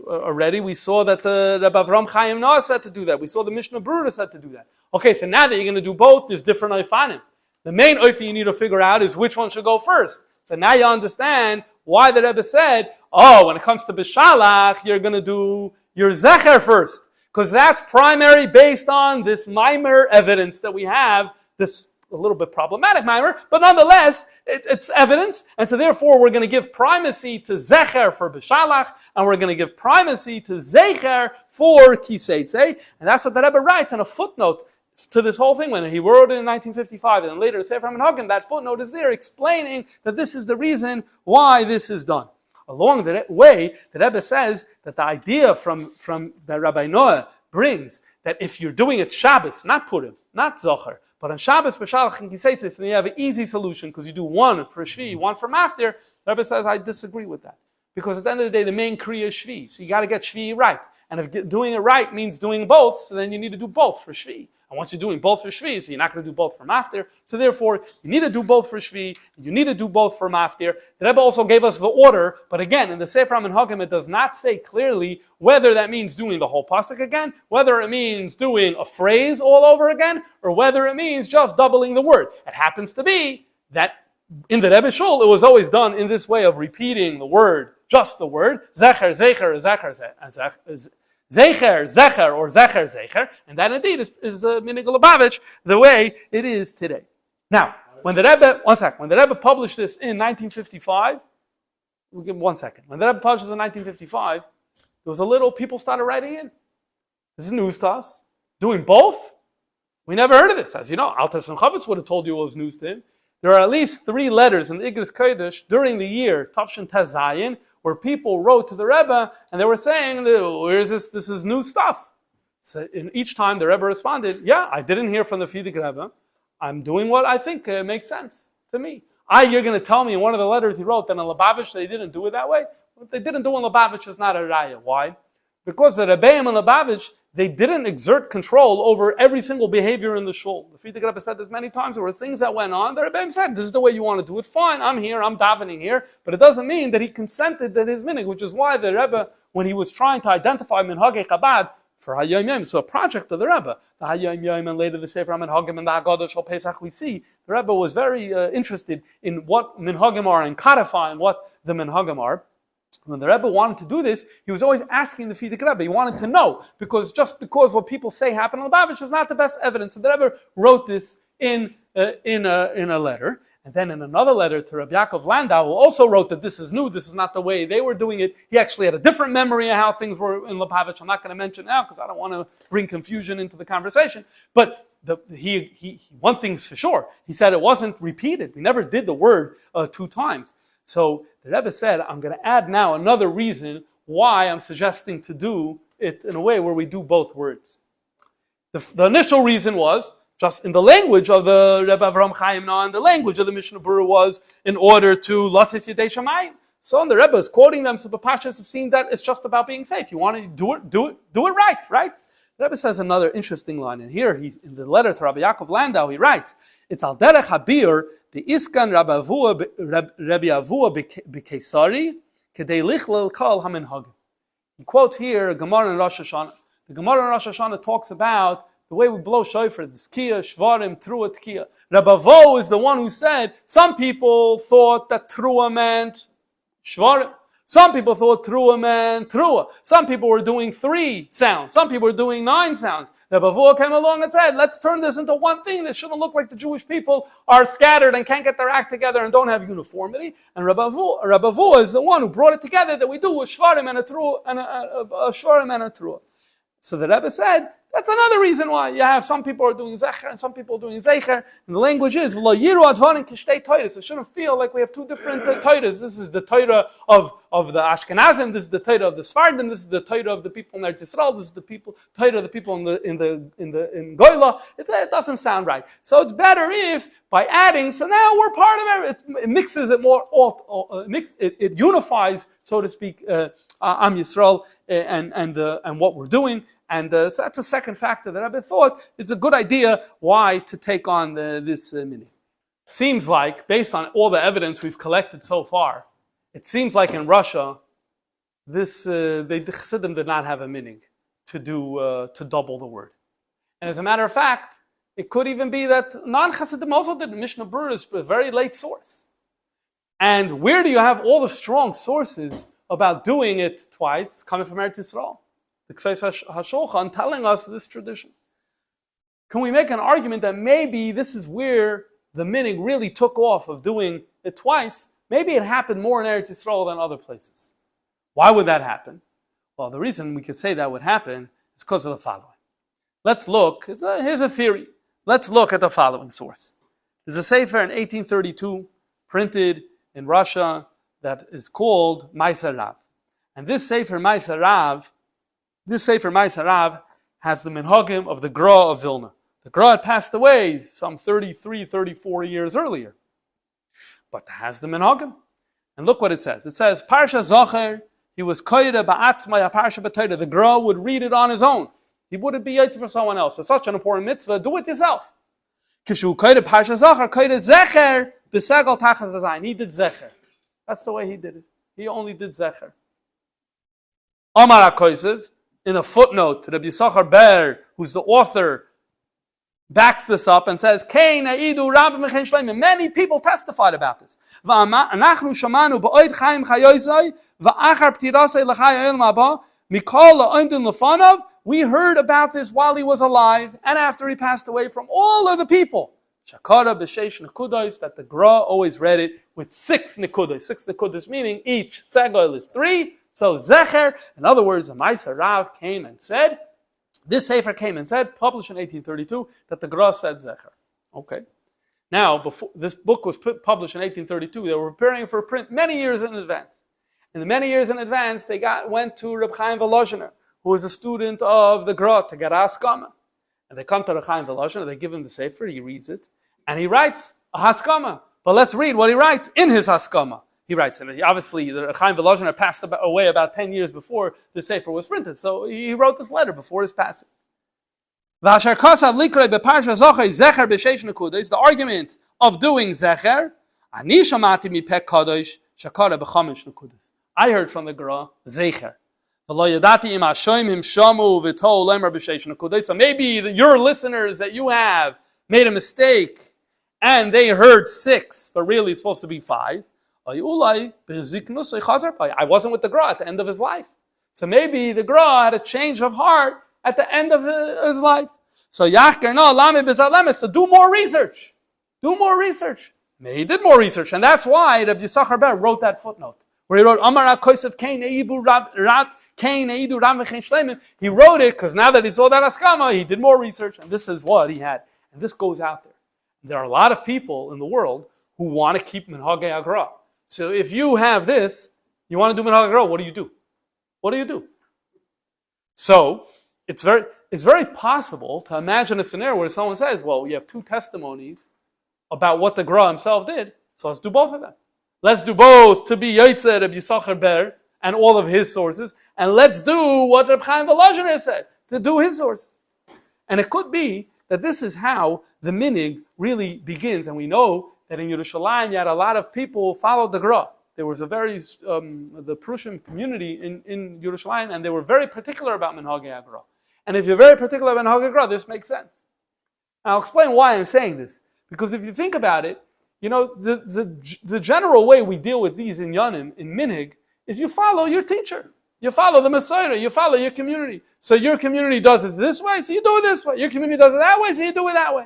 Speaker 1: already, we saw that the Rebbe Avram Chaim Noah said to do that. We saw the Mishnah Berurah said to do that. Okay, so now that you're going to do both, there's different oifanim. The main oif you need to figure out is which one should go first. So now you understand why the Rebbe said, when it comes to B'Shalach, you're going to do your Zecher first. Because that's primary based on this mimer evidence that we have, this a little bit problematic mimer, but nonetheless, it's evidence. And so therefore, we're going to give primacy to Zecher for B'Shalach, and we're going to give primacy to Zeicher for Kiseitzei. And that's what the Rebbe writes in a footnote to this whole thing when he wrote it in 1955, and then later in Sefer HaMinhagim, that footnote is there explaining that this is the reason why this is done. Along the way, the Rebbe says that the idea from that Rabbi Noah brings, that if you're doing it Shabbos, not Purim, not Zecher, but on Shabbos, B'Shalach, and Kiseitzei, then you have an easy solution, because you do one for Shvi, one for Maftir. The Rebbe says, I disagree with that. Because at the end of the day, the main Kriya is Shvi, so you got to get Shvi right. And if doing it right means doing both, so then you need to do both for Shvi. And once you're doing both for Shvi, so you're not going to do both for Maftir. So therefore, you need to do both for Shvi, you need to do both for Maftir. The Rebbe also gave us the order, but again, in the Sefer HaMinhagim, it does not say clearly whether that means doing the whole pasuk again, whether it means doing a phrase all over again, or whether it means just doubling the word. It happens to be that in the Rebbe Shul, it was always done in this way of repeating the word, just the word, Zecher, Zecher, Zecher, Zecher, Zeicher, Zecher, or Zecher, Zeicher, and that indeed is Minig Lubavitch, the way it is today. Now, when the Rebbe published this in 1955, we'll give 1 second. When the Rebbe published this in 1955, there was people started writing in. This is news to us. Doing both? We never heard of this. As you know, Alter Simchavitz would have told you it was news to him. There are at least 3 letters in the Igros Kodesh during the year, Tavshin Tez Zayin, where people wrote to the Rebbe and they were saying, where is this? This is new stuff. So in each time the Rebbe responded, yeah, I didn't hear from the Fidik Rebbe. I'm doing what I think makes sense to me. You're going to tell me in one of the letters he wrote that in Lubavitch they didn't do it that way? What they didn't do in Lubavitch is not a raya. Why? Because the Rebbeim in Lubavitch, they didn't exert control over every single behavior in the shul. The Fidik Rebbe said this many times. There were things that went on. The Rebbeim said, this is the way you want to do it. Fine, I'm here, I'm davening here. But it doesn't mean that he consented that his minig, which is why the Rebbe, when he was trying to identify Minhagei Chabad for Hayom Yom, so a project of the Rebbe, the Hayom Yom and later the Sefer HaMinhagim and the Haggadah Shal Pesach, we see the Rebbe was very interested in what Minhagim are and codifying what the Minhagim are. When the Rebbe wanted to do this, he was always asking the Fidik Rebbe. He wanted to know, because what people say happened in Lubavitch is not the best evidence. So the Rebbe wrote this in a letter. And then in another letter to Rabbi Yaakov Landau, who also wrote that this is new, this is not the way they were doing it. He actually had a different memory of how things were in Lubavitch. I'm not going to mention now because I don't want to bring confusion into the conversation. But one thing's for sure. He said it wasn't repeated. We never did the word 2 times. So the Rebbe said, I'm going to add now another reason why I'm suggesting to do it in a way where we do both words. The initial reason was, just in the language of the Rebbe Avram Chaim Noah, and the language of the Mishnah Berurah was in order to Latzis Yedei Shamayim. So the Rebbe is quoting them, so the Parshas is seeing that it's just about being safe. You want to do it right? The Rebbe says another interesting line, and here in the letter to Rabbi Yaakov Landau, he writes, it's al derech habir the iskan Rabbi Avua b'Keisari kedei lichlel kol haminhagim. He quotes here a Gemara in Rosh Hashanah. The Gemara in Rosh Hashanah talks about the way we blow shofar, the skiya, shvarim, trua, tkiya. Rabbi Avua is the one who said some people thought that trua meant shvarim. Some people thought trua meant trua. Some people were doing 3 sounds. Some people were doing 9 sounds. Rabbi Avua came along and said, let's turn this into one thing. This shouldn't look like the Jewish people are scattered and can't get their act together and don't have uniformity. And Rabbi Avua is the one who brought it together that we do a shvarim and a trua and a shvarim and a trua. So the Rebbe said, that's another reason why you have some people are doing Zecher and some people are doing Zeicher. And the language is, Lo yiru advarim kishtei teiros. It shouldn't feel like we have two different teiros. This is the Torah of the Ashkenazim, this is the Torah of the Sephardim, this is the Torah of the people in Eretz Yisrael, this is the Torah of the people in Goyla. It doesn't sound right. So it's better if, by adding, so now we're part of it. It mixes it more, it unifies, so to speak, Am Yisrael and what we're doing. And so that's a second factor that I've thought it's a good idea why to take on this mini. Seems like, based on all the evidence we've collected so far, it seems like in Russia, the Chassidim did not have a meaning to double the word. And as a matter of fact, it could even be that non-Chassidim also did. Mishnah Berurah is a very late source. And where do you have all the strong sources about doing it twice coming from Eretz Yisrael? The Ksais HaShulchan telling us this tradition. Can we make an argument that maybe this is where the minig really took off of doing it twice? Maybe it happened more in Eretz Yisrael than other places. Why would that happen? Well, the reason we could say that would happen is because of the following. Let's look. Here's a theory. Let's look at the following source. There's a sefer in 1832 printed in Russia that is called Ma'aser Rav. And this sefer Ma'aser Rav has the minhagim of the Gra of Vilna. The Gra had passed away some 33, 34 years earlier. But it has the minhagim. And look what it says. It says, Parshas Zachor, he was koyre ba'atzmai ha'parsha b'Torah. The Gra would read it on his own. He wouldn't be yaitz for someone else. It's such an important mitzvah. Do it yourself. Kishu koyre Parshas Zachor, koyre Zecher, b'segol tachas hazayin. He did Zecher. That's the way he did it. He only did Zecher. Amar HaKosev, in a footnote to Rabbi Yisachar Ber, who's the author, backs this up and says, many people testified about this. We heard about this while he was alive and after he passed away from all of the people. Shakara b'sheish nekudos, that the Gra always read it with 6 nekudos. 6 nekudos meaning each segol is 3. So Zecher, in other words, a Ma'aser Rav came and said, this sefer came and said, published in 1832, that the Gra said Zecher. Okay. Now, before this book was published in 1832, they were preparing for print many years in advance. And the many years in advance, they went to Reb Chaim Volozhiner, who was a student of the Gra, to get Haskama. And they come to Reb Chaim Volozhiner, they give him the sefer, he reads it, and he writes a Haskama. But let's read what he writes in his Haskama. He writes, and obviously the Chaim Volozhiner passed away about 10 years before the sefer was printed, so he wrote this letter before his passing. The argument of doing Zecher, I heard from the Gra, Zeicher. So maybe your listeners that you have made a mistake, and they heard 6, but really it's supposed to be 5. I wasn't with the Gra at the end of his life. So maybe the Gra had a change of heart at the end of his life. So so do more research. Do more research. Maybe he did more research, and that's why Rabbi Yisachar Ber wrote that footnote, where he wrote, Amar HaKosev Kein Eidu Ram V'chein Shleimim. He wrote it because now that he saw that Haskama, he did more research, and this is what he had. And this goes out there. There are a lot of people in the world who want to keep Minhagei HaGra. So if you have this, you want to do Minhagei HaGra, what do you do? What do you do? So it's very possible to imagine a scenario where someone says, well, we have 2 testimonies about what the Gra himself did, so let's do both of them. Let's do both to be Yotzei Rabbi Yisachar Ber and all of his sources, and let's do what Reb Chaim Volozhiner said, to do his sources. And it could be that this is how the minig really begins, and we know that in Yerushalayim you had a lot of people who followed the Gra. There was a very, the Prussian community in Yerushalayim, and they were very particular about Minhagei HaGra. And if you're very particular about Minhagei HaGra, this makes sense. I'll explain why I'm saying this. Because if you think about it, you know, the general way we deal with these in Yanim, in Minig, is you follow your teacher. You follow the Messiah. You follow your community. So your community does it this way, so you do it this way. Your community does it that way, so you do it that way.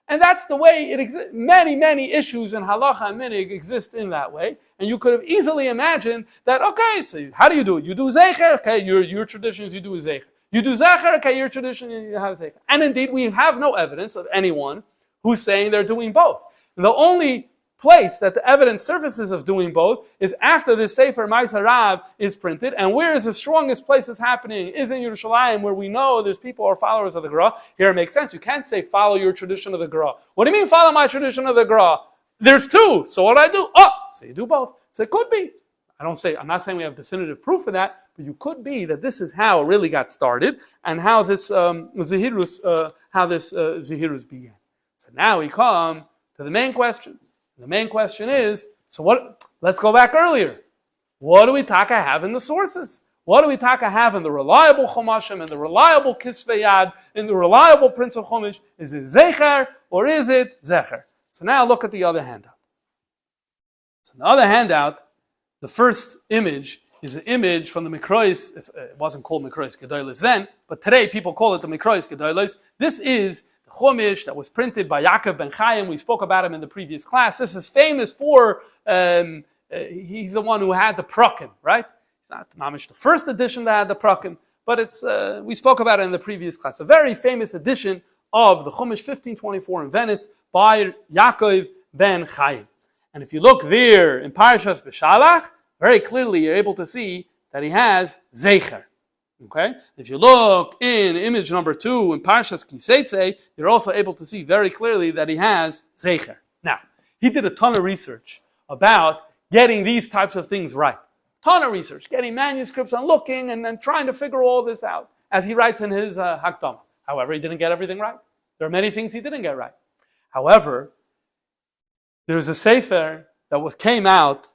Speaker 1: And that's the way it exists. Many, many issues in Halacha and Minig exist in that way. And you could have easily imagined that, okay, so how do you do it? You do Zeicher, okay, your traditions, you do Zeicher. You do Zecher, okay, your tradition, you have Zecher. And indeed, we have no evidence of anyone who's saying they're doing both. And the only place that the evidence surfaces of doing both is after this Sefer Ma'aser Rab is printed. And where is the strongest place it's happening is in Yerushalayim, where we know there's people who are followers of the Gra. Here it makes sense. You can't say follow your tradition of the Gra. What do you mean follow my tradition of the Gra? There's two. So what do I do? So you do both. So it could be. I'm not saying we have definitive proof for that, but you could be that this is how it really got started and how this Zehirus began. So now we come to the main question. The main question is, so what? Let's go back earlier. What do we taka have in the sources? What do we taka have in the reliable Chumashim, in the reliable Kisvei Yad, in the reliable Prince of Chumash? Is it Zeicher or is it Zecher? So now look at the other handout. So the other handout, the first image is an image from the Mikrois. It wasn't called Mikrois Gedolos then, but today people call it the Mikrois Gedolos. This is the Chumash that was printed by Yaakov ben Chaim. We spoke about him in the previous class. This is famous for, he's the one who had the Prakim, right? It's not mamish the first edition that had the Prakim, but we spoke about it in the previous class. A very famous edition of the Chumash 1524 in Venice by Yaakov ben Chaim. And if you look there in Parshas Beshalach, very clearly you're able to see that he has Zecher. Okay? If you look in image number 2 in Parshas Kiseitze, you're also able to see very clearly that he has Zecher. Now, he did a ton of research about getting these types of things right. Ton of research, getting manuscripts and looking and then trying to figure all this out, as he writes in his Hakdama. However, he didn't get everything right. There are many things he didn't get right. However, there's a Sefer that came out.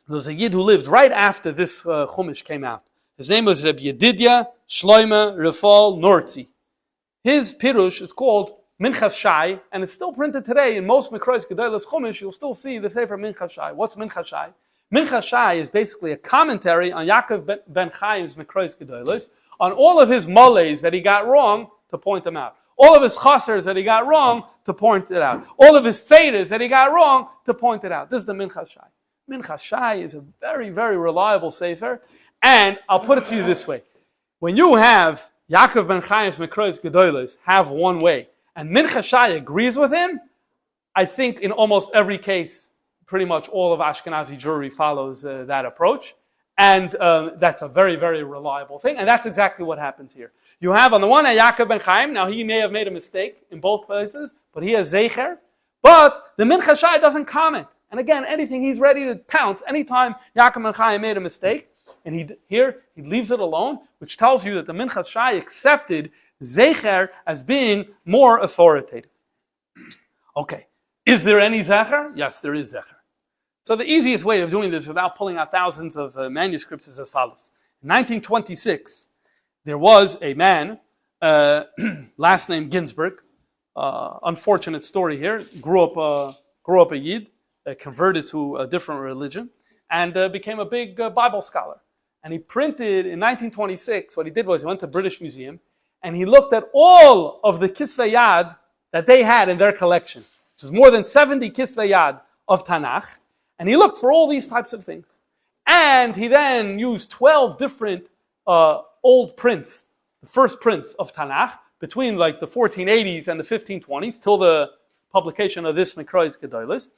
Speaker 1: There's a Yid who lived right after this Chumash came out. His name was Rabbi Yedidya Shloime Rafal Nortzi. His Pirush is called Minchas Shai, and it's still printed today in most Mikrois Gedolos Chumash. You'll still see the Sefer Minchas Shai. What's Minchas Shai? Minchas Shai is basically a commentary on Yaakov ben Chaim's Mikrois Gedolos, on all of his moles that he got wrong, to point them out. All of his chasers that he got wrong, to point it out. All of his seidas that he got wrong, to point it out. This is the Minchas Shai. Minchas Shai is a very, very reliable sefer, and I'll put it to you this way. When you have Yaakov ben Chaim's Mikrois Gedolos have one way, and Minchas Shai agrees with him, I think in almost every case, pretty much all of Ashkenazi Jewry follows that approach. And that's a very, very reliable thing. And that's exactly what happens here. You have on the one hand Yaakov ben Chaim. Now he may have made a mistake in both places, but he has Zecher. But the Minchas Shai doesn't comment. And again, anything he's ready to pounce anytime Yaakov ben Chaim made a mistake. And he leaves it alone, which tells you that the Minchas Shai accepted Zecher as being more authoritative. Okay. Is there any Zecher? Yes, there is Zecher. So the easiest way of doing this without pulling out thousands of manuscripts is as follows. In 1926, there was a man, last name Ginsburg, unfortunate story here, grew up a Yid, converted to a different religion, and became a big Bible scholar. And he printed in 1926, what he did was he went to the British Museum, and he looked at all of the Kisvei Yad that they had in their collection, which is more than 70 Kisvei Yad of Tanakh. And he looked for all these types of things. And he then used 12 different old prints, the first prints of Tanakh, between like the 1480s and the 1520s, till the publication of this Mikrois Gedolos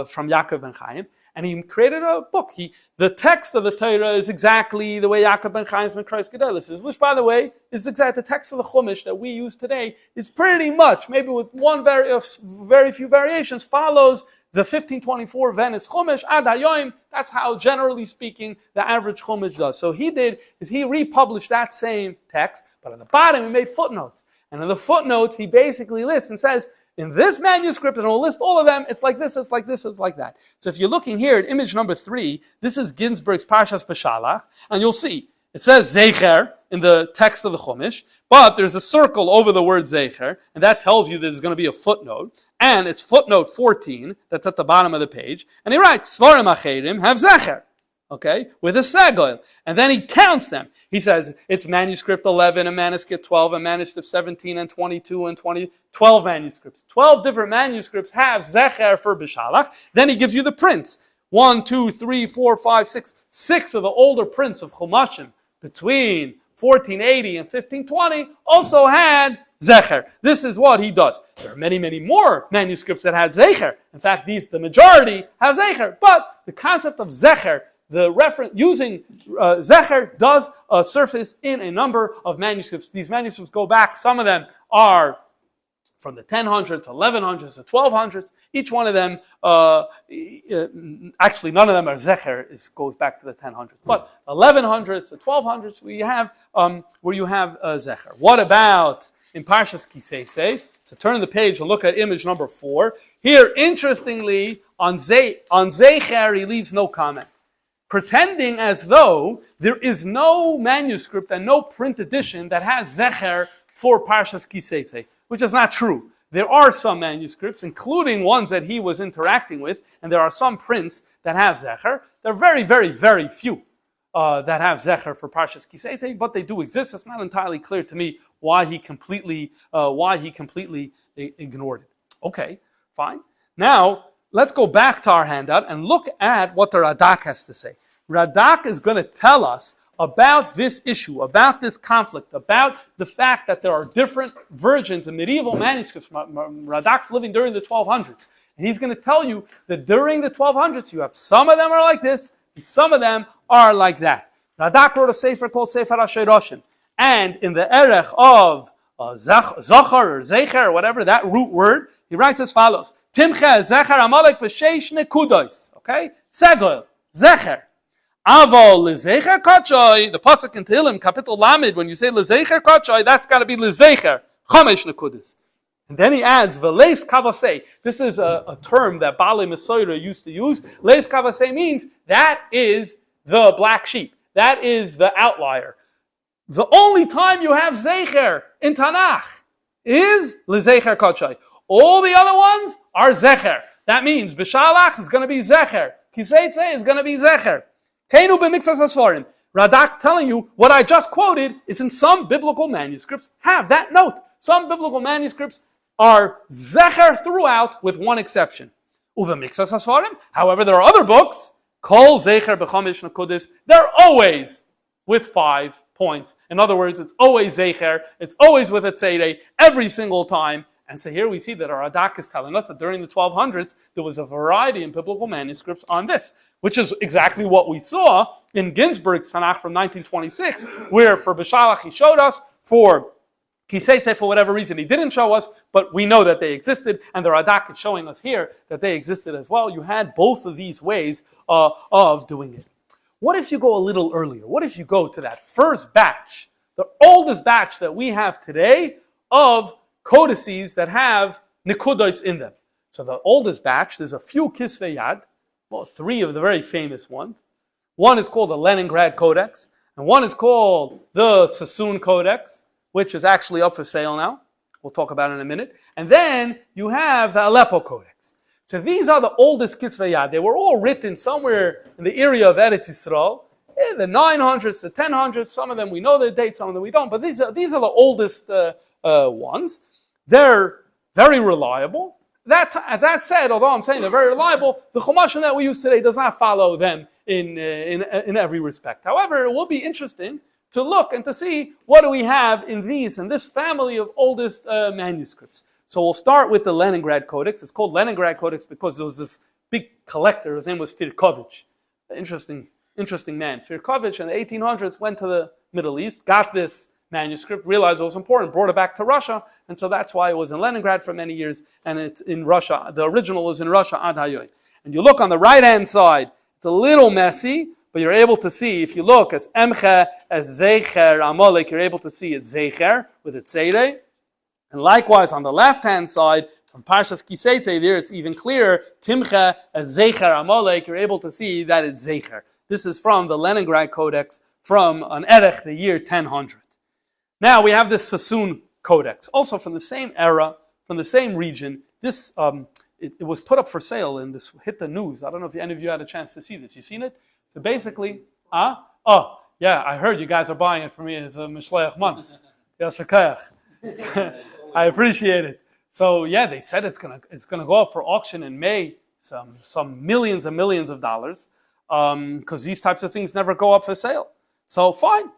Speaker 1: from Yaakov ben Chaim. And he created a book. The text of the Torah is exactly the way Yaakov ben Chaim's Mikrois Gedolos is, which, by the way, is exactly the text of the Chumash that we use today, is pretty much, maybe with very few variations, follows the 1524 Venice Chumash, Ad Hayoim. That's how, generally speaking, the average Chumash does. So he republished that same text, but at the bottom he made footnotes. And in the footnotes, he basically lists and says, in this manuscript, and I'll list all of them, it's like this, it's like this, it's like that. So if you're looking here at image number 3, this is Ginsburg's Parshas Beshalach, and you'll see, it says Zecher in the text of the Chumash, but there's a circle over the word Zecher, and that tells you there's going to be a footnote. And it's footnote 14, that's at the bottom of the page. And he writes, Svarim acherim have Zecher, okay, with a segol. And then he counts them. He says, it's manuscript 11, and manuscript 12, and manuscript 17, and 22, and 12 manuscripts. 12 different manuscripts have Zecher for Beshalach. Then he gives you the prints. 1, 2, 3, 4, 5, 6. 6 of the older prints of Chumashim between 1480 and 1520 also had Zecher. This is what he does. There are many, many more manuscripts that had Zecher. In fact, the majority have Zecher. But the concept of Zecher, the reference using Zecher, does surface in a number of manuscripts. These manuscripts go back. Some of them are from the 1000s, 1100s, to 1200s. Each one of them, actually none of them are Zecher, it goes back to the 1000s. But 1100s to 1200s, where you have Zecher. What about in Parshas Kisei? So turn the page and look at image number 4. Here, interestingly, on Zeicher, he leaves no comment, pretending as though there is no manuscript and no print edition that has Zecher for Parshas Kisei, which is not true. There are some manuscripts, including ones that he was interacting with, and there are some prints that have Zecher. There are very, very, very few that have Zecher for Parshas Kisei, but they do exist. It's not entirely clear to me why he completely ignored it. Okay, fine. Now, let's go back to our handout and look at what the Radak has to say. Radak is going to tell us about this issue, about this conflict, about the fact that there are different versions of medieval manuscripts. Radak's living during the 1200s. And he's going to tell you that during the 1200s, you have some of them are like this, and some of them are like that. Radak wrote a sefer called Sefer HaSheiroshin. And in the erech of Zachor or Zecher, or whatever, that root word, he writes as follows. Timche Zecher Amalek b'sheish nekudos. Okay? Segol. Zecher. Aval lezecher kachoi, the pasuk in Tehillim, Kapitel Lamed, when you say lezecher kachoi, that's got to be lezecher, chamesh nekudas. And then he adds, v'leis kavasei. This is a term that Baalei Mesorah used to use. Leis kavasei means that is the black sheep. That is the outlier. The only time you have zecher in Tanakh is lezecher kachoi. All the other ones are zecher. That means B'shalach is going to be zecher. Kiseitze is going to be zecher. Keinu b'mixas asfarim. Radak telling you what I just quoted is in some biblical manuscripts have that note. Some biblical manuscripts are zecher throughout with one exception. Uv'mixas asfarim. However, there are other books, kol zecher b'chamesh nekudas. They're always with 5 points. In other words, it's always zecher. It's always with a tzeirei every single time. And so here we see that our Radak is telling us that during the 1200s, there was a variety in biblical manuscripts on this, which is exactly what we saw in Ginsburg's Tanakh from 1926, where for B'shalach he showed us, for Kiseitze for whatever reason he didn't show us, but we know that they existed, and the Radak is showing us here that they existed as well. You had both of these ways of doing it. What if you go a little earlier? What if you go to that first batch, the oldest batch that we have today of codices that have nekudos in them? So the oldest batch, there's a few kisvei yad, well, 3 of the very famous ones. One is called the Leningrad Codex, and one is called the Sassoon Codex, which is actually up for sale now. We'll talk about it in a minute. And then you have the Aleppo Codex. So these are the oldest kisvei yad. They were all written somewhere in the area of Eretz Yisrael, the 900s, the 1000s. Some of them we know the date, some of them we don't. But these are the oldest ones. They're very reliable. That said, although I'm saying they're very reliable, the Chumash that we use today does not follow them in every respect. However, it will be interesting to look and to see what do we have in this family of oldest manuscripts. So we'll start with the Leningrad Codex. It's called Leningrad Codex because there was this big collector. His name was Firkovich. Interesting man. Firkovich in the 1800s went to the Middle East, got this manuscript, realized it was important, brought it back to Russia, and so that's why it was in Leningrad for many years, and it's in Russia. The original is in Russia ad hayoy. And you look on the right-hand side, it's a little messy, but you're able to see, if you look as Emche, as Zecher, Amalek, you're able to see it's Zecher with its tzeirei. And likewise, on the left-hand side, from Parshas Kisei, there it's even clearer, Timche, as Zecher, Amalek, you're able to see that it's Zecher. This is from the Leningrad Codex, from an Erech, the year 1000. Now we have this Sassoon Codex, also from the same era, from the same region. This it was put up for sale and this hit the news. I don't know if any of you had a chance to see this. You seen it? So basically, yeah, I heard you guys are buying it for me as a Mishleach Manas. I appreciate it. So yeah, they said it's gonna go up for auction in May, some millions and millions of dollars, because these types of things never go up for sale. So fine.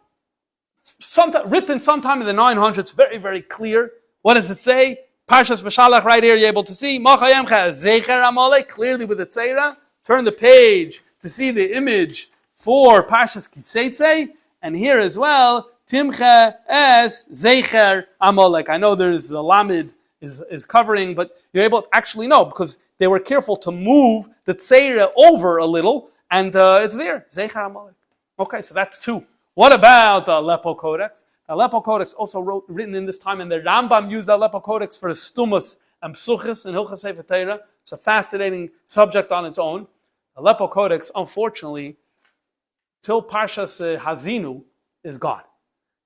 Speaker 1: written sometime in the 900s, very, very clear. What does it say? Parshas Beshalach, right here, you're able to see. Zecher Amalek, clearly with the tzeirei. Turn the page to see the image for Parshas Tzeirei. And here as well, Timcha es Zecher Amalek. I know there's the Lamed is covering, but you're able to actually know because they were careful to move the tzeirei over a little, and it's there. Zecher Amalek. Okay, so that's two. What about the Aleppo Codex? The Aleppo Codex also written in this time, and the Rambam used the Aleppo Codex for the Stumas and Psuchis and Hilchas Sefer Torah. It's a fascinating subject on its own. The Aleppo Codex, unfortunately, till Parshas Hazinu, is gone.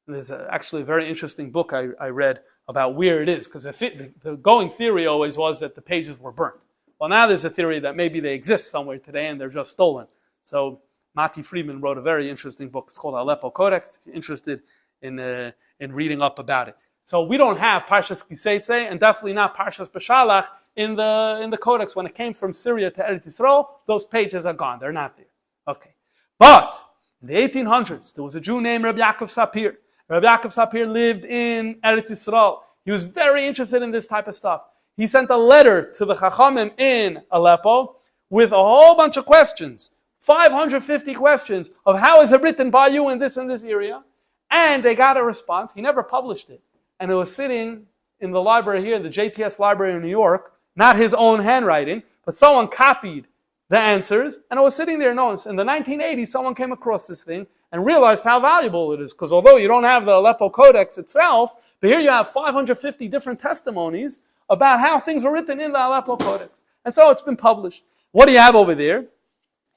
Speaker 1: And there's actually a very interesting book I read about where it is, because the going theory always was that the pages were burnt. Well, now there's a theory that maybe they exist somewhere today and they're just stolen. So Mati Friedman wrote a very interesting book. It's called Aleppo Codex, if you're interested in reading up about it. So we don't have Parshas Tzeirei and definitely not Parshas Beshalach in the Codex. When it came from Syria to Eretz Yisrael, those pages are gone. They're not there. Okay. But in the 1800s, there was a Jew named Rabbi Yaakov Sapir. Rabbi Yaakov Sapir lived in Eretz Yisrael. He was very interested in this type of stuff. He sent a letter to the Chachamim in Aleppo with a whole bunch of questions, 550 questions of how is it written by you in this area. And they got a response. He never published it. And it was sitting in the library here, the JTS library in New York, not his own handwriting, but someone copied the answers, and it was sitting there. No, in the 1980s, someone came across this thing and realized how valuable it is. Because although you don't have the Aleppo Codex itself, but here you have 550 different testimonies about how things were written in the Aleppo Codex. And so it's been published. What do you have over there?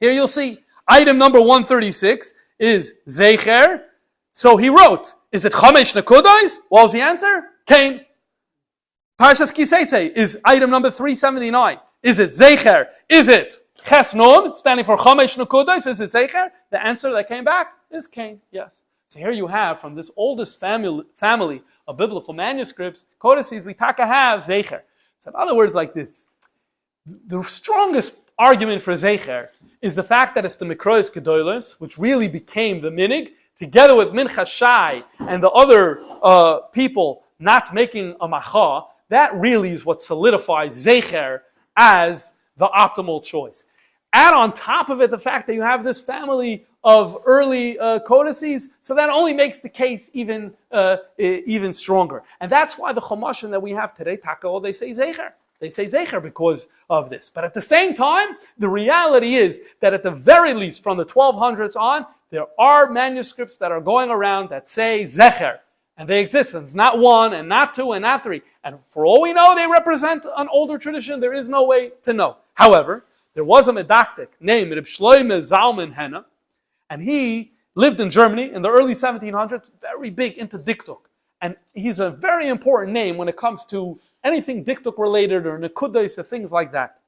Speaker 1: Here you'll see item number 136 is Zecher. So he wrote, is it Chamesh Nekudos? What was the answer? Cain. Parshas Tzeirei is item number 379. Is it Zecher? Is it Ches Nun, standing for Chamesh Nekudos? Is it Zeicher? The answer that came back is Cain. Yes. So here you have, from this oldest family of biblical manuscripts, codices, we have Zeicher. So in other words, like this, the strongest argument for Zeicher is the fact that it's the Mikrois Gedolos, which really became the minig, together with Minchas Shai and the other people not making a macha. That really is what solidifies Zeicher as the optimal choice. Add on top of it the fact that you have this family of early codices, so that only makes the case even stronger. And that's why the Chumashim that we have today, Tako, they say Zecher. They say Zecher because of this. But at the same time, the reality is that at the very least, from the 1200s on, there are manuscripts that are going around that say Zecher. And they exist. And it's not one, and not two, and not three. And for all we know, they represent an older tradition. There is no way to know. However, there was a medactic named Reb Shloime Zalman Henna, and he lived in Germany in the early 1700s, very big into diktuk. And he's a very important name when it comes to anything diktuk related or nekudos or things like that.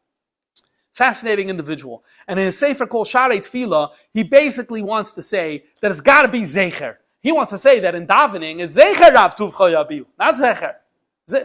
Speaker 1: Fascinating individual. And in his sefer called Sharei Tefillah, he basically wants to say that it's got to be Zecher. He wants to say that in davening, it's Zecher Rav Tuvcha Yabiu, not Zecher.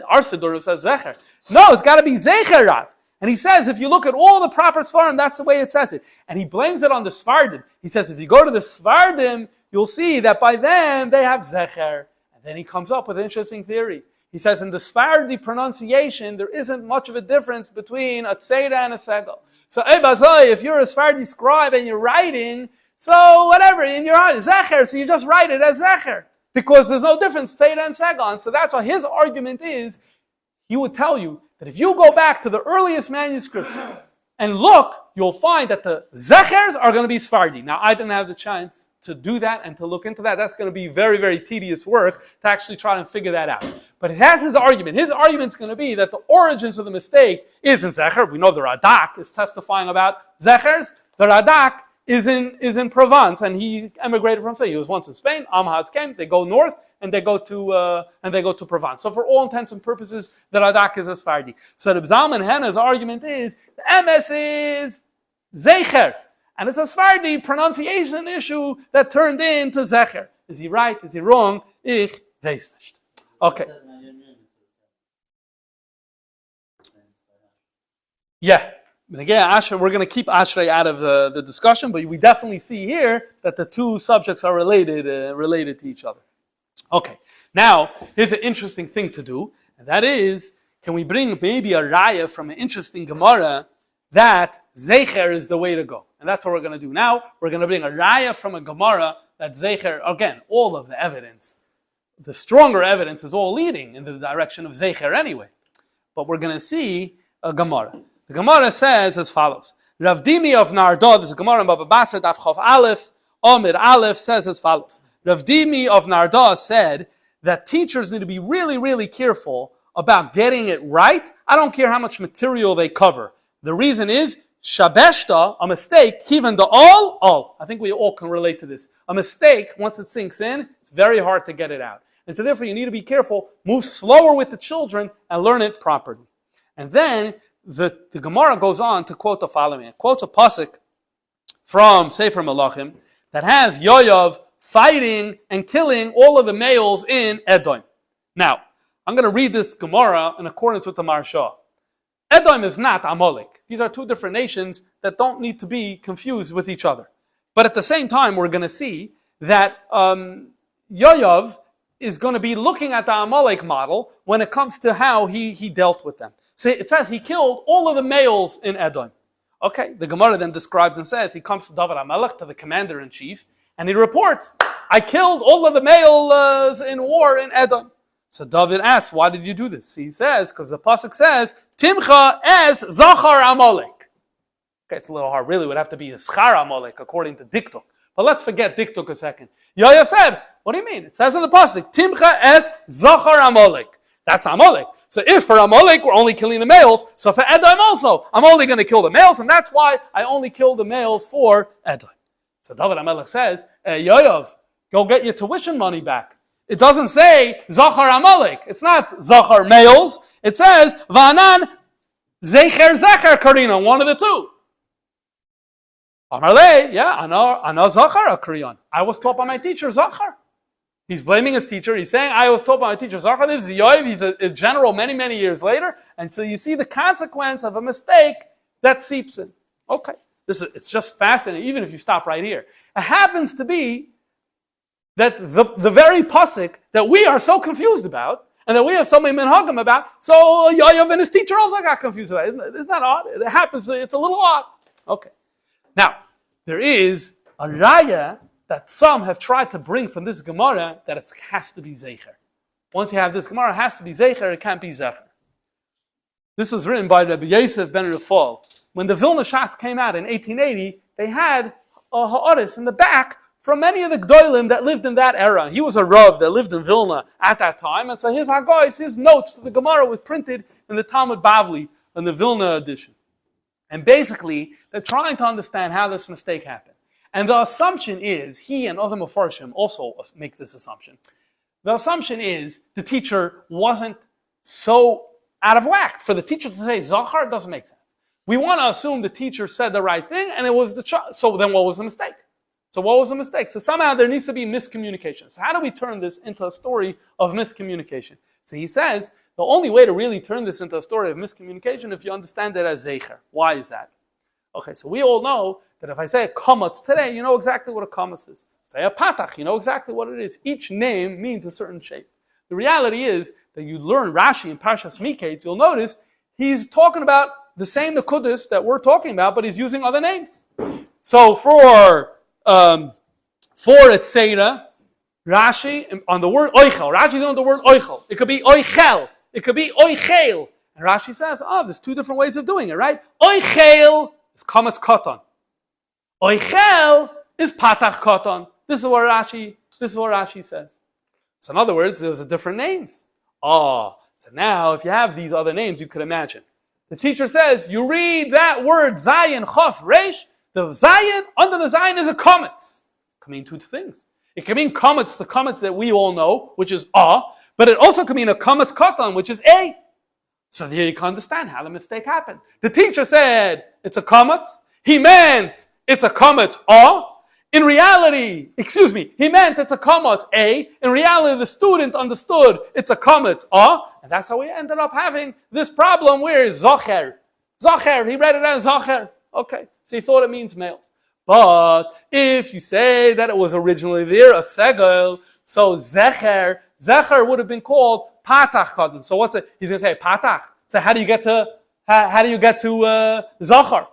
Speaker 1: Our Siddur says Zecher. No, it's got to be Zecher Rav. And he says, if you look at all the proper Svardim, that's the way it says it. And he blames it on the Svardim. He says, if you go to the Svardim, you'll see that by them, they have Zecher. And then he comes up with an interesting theory. He says, in the Sephardi pronunciation, there isn't much of a difference between a tzeirei and a segol. So, if you're a Sephardi scribe and you're writing, so whatever, in your heart, Zecher, so you just write it as Zecher. Because there's no difference, tzeirei and segol. And so that's why his argument is, he would tell you that if you go back to the earliest manuscripts and look, you'll find that the Zechers are going to be Sephardi. Now, I didn't have the chance to do that and to look into that. That's going to be very, very tedious work to actually try and figure that out. But it has his argument. His argument's going to be that the origins of the mistake is in Zecher. We know the Radak is testifying about Zechers. The Radak is in Provence, and he emigrated from Spain. He was once in Spain. Amhad came. They go north, and they go to Provence. So for all intents and purposes, the Radak is a Sephardi. So the Zalman Henna's argument is the MS is Zeicher, and it's a Sephardi pronunciation issue that turned into Zecher. Is he right? Is he wrong? Ich weiß nicht. Okay. Yeah. And again, we're going to keep Ashrei out of the discussion, but we definitely see here that the two subjects are related to each other. Okay, now here's an interesting thing to do, and that is, can we bring maybe a raya from an interesting Gemara that Zecher is the way to go? And that's what we're going to do now. We're going to bring a raya from a Gemara that Zecher, again, all of the evidence, the stronger evidence is all leading in the direction of Zecher anyway. But we're going to see a Gemara. The Gemara says as follows. Rav Dimi of Nardo, this is Gemara in Baba Basra, Daf Chof Aleph, Omid Aleph, says as follows. Rav Dimi of Nardo said that teachers need to be really, really careful about getting it right. I don't care how much material they cover. The reason is, Shabeshta, a mistake, kivan the all. I think we all can relate to this. A mistake, once it sinks in, it's very hard to get it out. And so therefore you need to be careful, move slower with the children, and learn it properly. And then the Gemara goes on to quote the following. It quotes a pasuk from Sefer Malachim that has Yoav fighting and killing all of the males in Edom. Now, I'm going to read this Gemara in accordance with the Maharsha. Edom is not Amalek. These are two different nations that don't need to be confused with each other. But at the same time, we're going to see that Yoav is going to be looking at the Amalek model when it comes to how he dealt with them. So it says he killed all of the males in Edom. Okay, the Gemara then describes and says he comes to David HaMelech, to the commander-in-chief, and he reports, I killed all of the males in war in Edom. So David asks, why did you do this? He says, because the pasuk says, Timcha es Zachor Amalek. Okay, it's a little hard. Really, it would have to be Schar Amalek, according to Diktuk. But let's forget Diktuk a second. Yoav said, what do you mean? It says in the pasuk, Timcha es Zachor Amalek. That's Amalek. So if for Amalek we're only killing the males, so for Edom also, I'm only going to kill the males, and that's why I only kill the males for Edom. So David HaMelech says, Yoav, go get your tuition money back. It doesn't say Zachor Amalek. It's not Zachor males. It says Vanan Zecher Karina, one of the two. Amarle, yeah, Ana Zachor Akriyan. I was taught by my teacher Zachor. He's blaming his teacher. He's saying, I was taught by my teacher Zachor. This is Yoav. He's a general many, many years later. And so you see the consequence of a mistake that seeps in. Okay. It's just fascinating, even if you stop right here. It happens to be that the very pasuk that we are so confused about, and that we have so many minhagim about, so Yoav and his teacher also got confused about it. Isn't that odd? It happens, it's a little odd. Okay. Now, there is a raya that some have tried to bring from this Gemara that it has to be Zeicher. Once you have this Gemara, it has to be Zeicher, it can't be Zecher. This was written by Rabbi Yosef ben Rafal. When the Vilna Shas came out in 1880, they had a ha'aris in the back from many of the Gdolim that lived in that era. He was a Rav that lived in Vilna at that time, and so his Hagais, his notes to the Gemara was printed in the Talmud Bavli, in the Vilna edition. And basically, they're trying to understand how this mistake happened. And the assumption is, he and other Mefarshim also make this assumption. The assumption is the teacher wasn't so out of whack. For the teacher to say Zachor doesn't make sense. We want to assume the teacher said the right thing, and it was the child. So then what was the mistake? So somehow there needs to be miscommunication. So how do we turn this into a story of miscommunication? So he says, the only way to really turn this into a story of miscommunication if you understand it as Zecher. Why is that? Okay, so we all know that if I say a kamatz today, you know exactly what a kamatz is. Say a patach, you know exactly what it is. Each name means a certain shape. The reality is that you learn Rashi in Parshas Miketz, you'll notice he's talking about the same codices that we're talking about, but he's using other names. So for tzeirei, Rashi on the word oichel. Rashi's on the word oichel. It could be oichel. It could be oichel. And Rashi says, there's two different ways of doing it, right? Oichel is kamatz katan. Oichel is patach katan. This is what Rashi says. So in other words, there's different names. So now if you have these other names, you could imagine. The teacher says, you read that word zayin, chof, resh, the zayin, under the zayin is a kamatz. It can mean two things. It can mean kamatz, the kamatz that we all know, which is but it also can mean a kamatz katan, which is a. So there you can understand how the mistake happened. The teacher said, it's a kamatz. He meant, it's a kamatz In reality, he meant it's a kamatz a. In reality, the student understood it's a kamatz and that's how we ended up having this problem where Zecher. Zecher, he read it as Zecher. Okay, so he thought it means male. But if you say that it was originally there, a segol, So Zecher would have been called Patach Kadon. So what's it? He's going to say Patach. So how do you get to Zachor?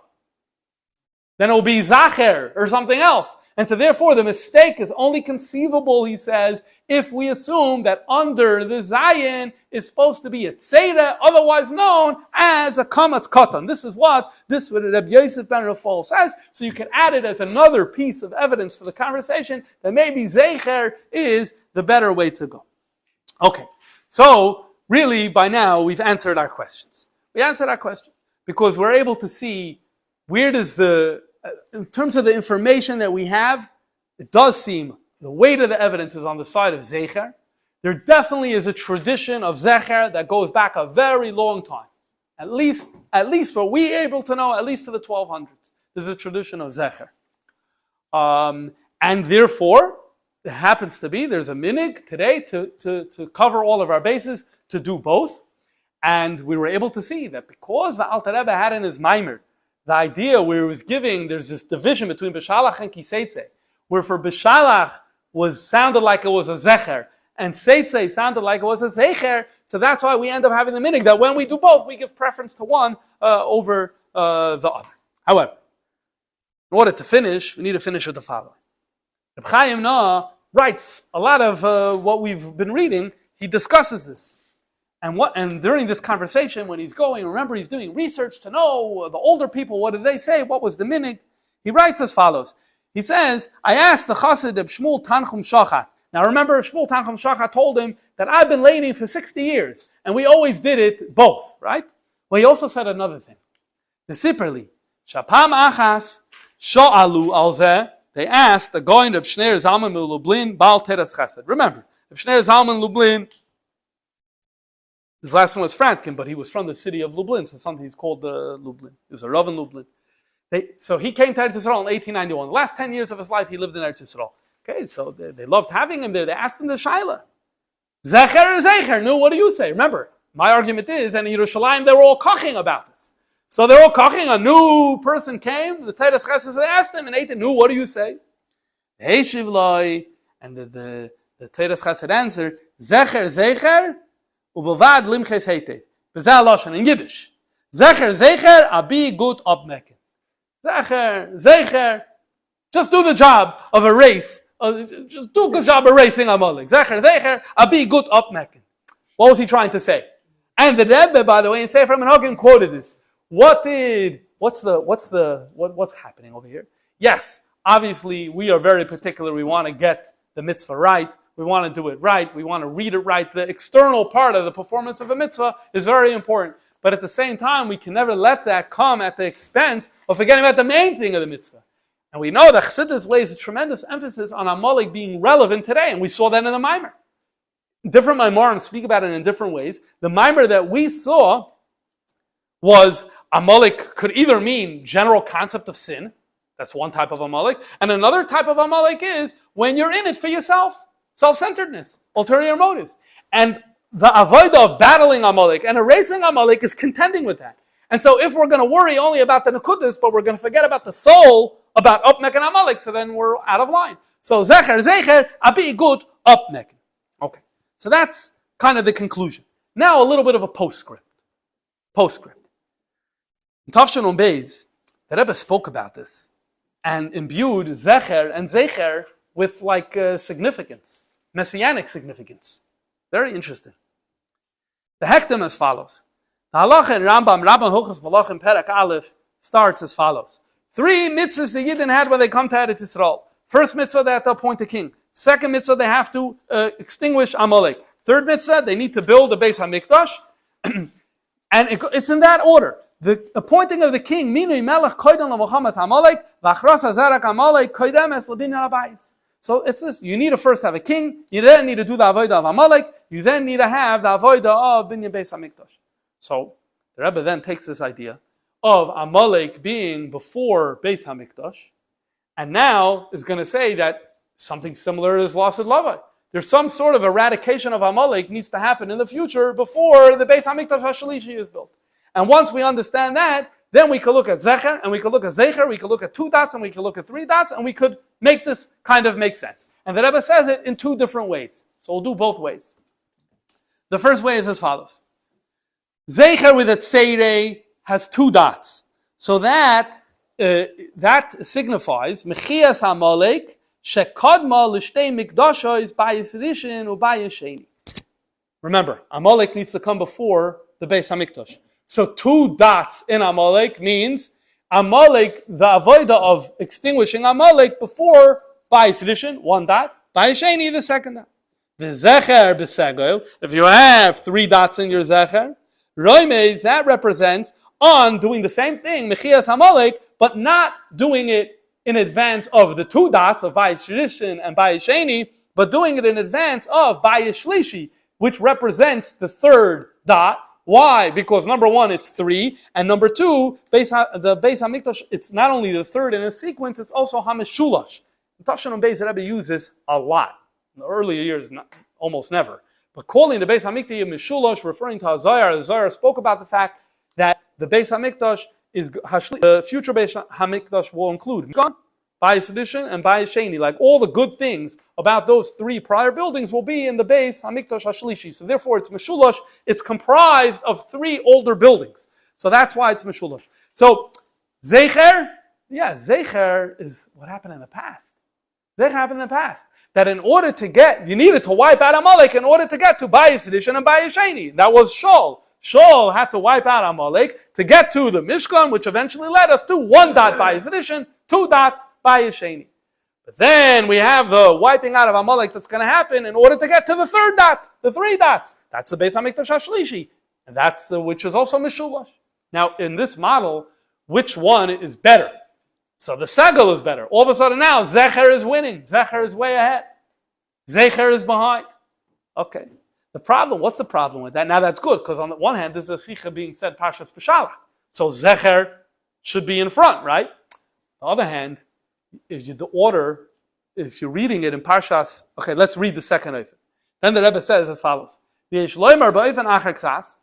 Speaker 1: Then it will be Zecher or something else. And so therefore the mistake is only conceivable, he says, if we assume that under the Zayin is supposed to be a tzeirei, otherwise known as a kamatz katan. This is what Rabbi Yosef ben Rafal says. So you can add it as another piece of evidence to the conversation that maybe Zeicher is the better way to go. Okay, so really by now we've answered our questions. We answered our questions because we're able to see where does in terms of the information that we have, it does seem the weight of the evidence is on the side of Zecher. There definitely is a tradition of Zecher that goes back a very long time. At least what we able to know, at least to the 1200s. There's a tradition of Zecher. And therefore, it happens to be, there's a minig today to cover all of our bases, to do both. And we were able to see that because the Alter Rebbe had in his Maimer the idea where he was giving, there's this division between Bishalach and Kiseitze, where for Bishalach sounded like it was a Zecher, and Seitze sounded like it was a Zeicher, so that's why we end up having the minig, that when we do both, we give preference to one over the other. However, in order to finish, we need to finish with the following. Reb Chaim Noah writes a lot of what we've been reading, he discusses this. And during this conversation, when he's going, remember he's doing research to know the older people, what did they say, what was the minig? He writes as follows. He says, I asked the chassid of Shmuel Tanchum Shachat. Now remember, Shmuel Tanchum Shachat told him that I've been learning for 60 years, and we always did it both, right? Well, he also said another thing. The Siperli, Shapam Achas, Sha'alu Alzeh, they asked the going of Shneir Zalman Lublin, Baal Teres Chesed. Remember, Shneir Zalman Lublin, his last name was Frantkin, but he was from the city of Lublin, so something he's called Lublin. He was a Rav in Lublin. So he came to Eretz Yisrael in 1891. The last 10 years of his life, he lived in Eretz Yisrael. Okay, so they loved having him there. They asked him the Shaila. Zecher or Zeicher? No, what do you say? Remember, my argument is, and in Yerushalayim, they were all koching about this. So they're all koching. A new person came. The Teiras Chesed, they asked him, and Eitan, no, what do you say? Heishiv loy, and the Teiras Chesed answered, Zecher, Zeicher, Ubelvad limches heite. Bezal loshen in Yiddish. Zecher, abi gut abnecken. Zecher, just do the job of a race. Just do a good job of racing Amalek. Zecher, abi gut abnecken. What was he trying to say? And the Rebbe, by the way, in Sefer Menhagim quoted this. What's happening over here? Yes, obviously we are very particular. We want to get the mitzvah right. We want to do it right. We want to read it right. The external part of the performance of a mitzvah is very important. But at the same time, we can never let that come at the expense of forgetting about the main thing of the mitzvah. And we know that Chassidus lays a tremendous emphasis on Amalek being relevant today. And we saw that in the Maimer. Different Maimarim speak about it in different ways. The Maimer that we saw was Amalek could either mean general concept of sin. That's one type of Amalek. And another type of Amalek is when you're in it for yourself. Self-centeredness, ulterior motives. And the avodah of battling Amalek and erasing Amalek is contending with that. And so if we're going to worry only about the Nekudas, but we're going to forget about the soul, about Upnek and Amalek, so then we're out of line. So Zecher, abi gut Upnek. Okay, so that's kind of the conclusion. Now a little bit of a postscript. In Tavshin Beis, the Rebbe spoke about this and imbued Zecher and Zeicher with significance, messianic significance. Very interesting. The hektim as follows. The halacha in Rambam Hochas Malachim Perek Aleph starts as follows. 3 mitzvahs the Yidden had when they come to Eretz Yisrael. First mitzvah, they have to appoint a king. Second mitzvah, they have to extinguish Amalek. Third mitzvah, they need to build a Beis HaMikdash. And it's in that order. The appointing of the king, Minui Melech Koidem LaMochamas Amalek, V'achras HaZerak Amalek Koidem Es L'Binyan HaBayis. So it's this, you need to first have a king, you then need to do the avodah of Amalek, you then need to have the avodah of Binyan Beis HaMikdash. So the Rebbe then takes this idea of Amalek being before Beis HaMikdash, and now is going to say that something similar is lost at Lavai. There's some sort of eradication of Amalek needs to happen in the future before the Beis HaMikdash HaShalishi is built. And once we understand that, then we could look at Zecher, and we could look at Zeicher, we could look at 2 dots, and we could look at 3 dots, and we could make this kind of make sense. And the Rebbe says it in two different ways. So we'll do both ways. The first way is as follows. Zecher with a tzeirei has two dots. So that signifies Mechias HaMolek Shekodma L'shtei Mikdashos Bayis Rishon Ubayis Sheni. Remember, Amalek needs to come before the Beis HaMikdash. So two dots in Amalek means Amalek, the avodah of extinguishing Amalek before Bayis Rishon, one dot, Bayis Sheni, the second dot. The Zecher b'segol, if you have three dots in your Zecher, Roimez, that represents on doing the same thing, Mechias Amalek, but not doing it in advance of the two dots of Bayis Rishon and Bayis Sheni, but doing it in advance of Bayis Shlishi, which represents the third dot. Why? Because number one, it's three, and number two, the Beis HaMikdash, it's not only the third in a sequence, it's also HaMeshulash. Tafshin on Beis Rebbe uses a lot. In the earlier years, almost never. But calling the Beis HaMikdash Meshulash, referring to Zeicher, the Zeicher spoke about the fact that the Beis HaMikdash is the future Beis HaMikdash will include Mishkan, Bayis Rishon, and Bayis Sheni. Like all the good things about those three prior buildings will be in the Beis HaMikdash Hashlishi. So therefore, it's Meshulash. It's comprised of three older buildings. So that's why it's Meshulash. So Zecher, Zecher is what happened in the past. Zecher happened in the past. That in order to get, you needed to wipe out Amalek in order to get to Bayis Rishon and Bayis Sheni. That was Shaul. Shaul had to wipe out Amalek to get to the Mishkan, which eventually led us to one dot Bayis Rishon, two dots Bayis Sheni. But then we have the wiping out of Amalek that's going to happen in order to get to the third dot, the three dots. That's the Beis HaMikdash HaShlishi. And that's which is also Meshulash. Now, in this model, which one is better? So the segol is better. All of a sudden now, Zecher is winning. Zecher is way ahead. Zecher is behind. Okay. The problem, what's the problem with that? Now that's good, because on the one hand, there's a Sikha being said, Parshas B'Shalach. So Zecher should be in front, right? On the other hand, if you're reading it in Parshas, okay, let's read the second Eifin. Then the Rebbe says as follows. V'yesh loymar ba'Eifin acher ksas,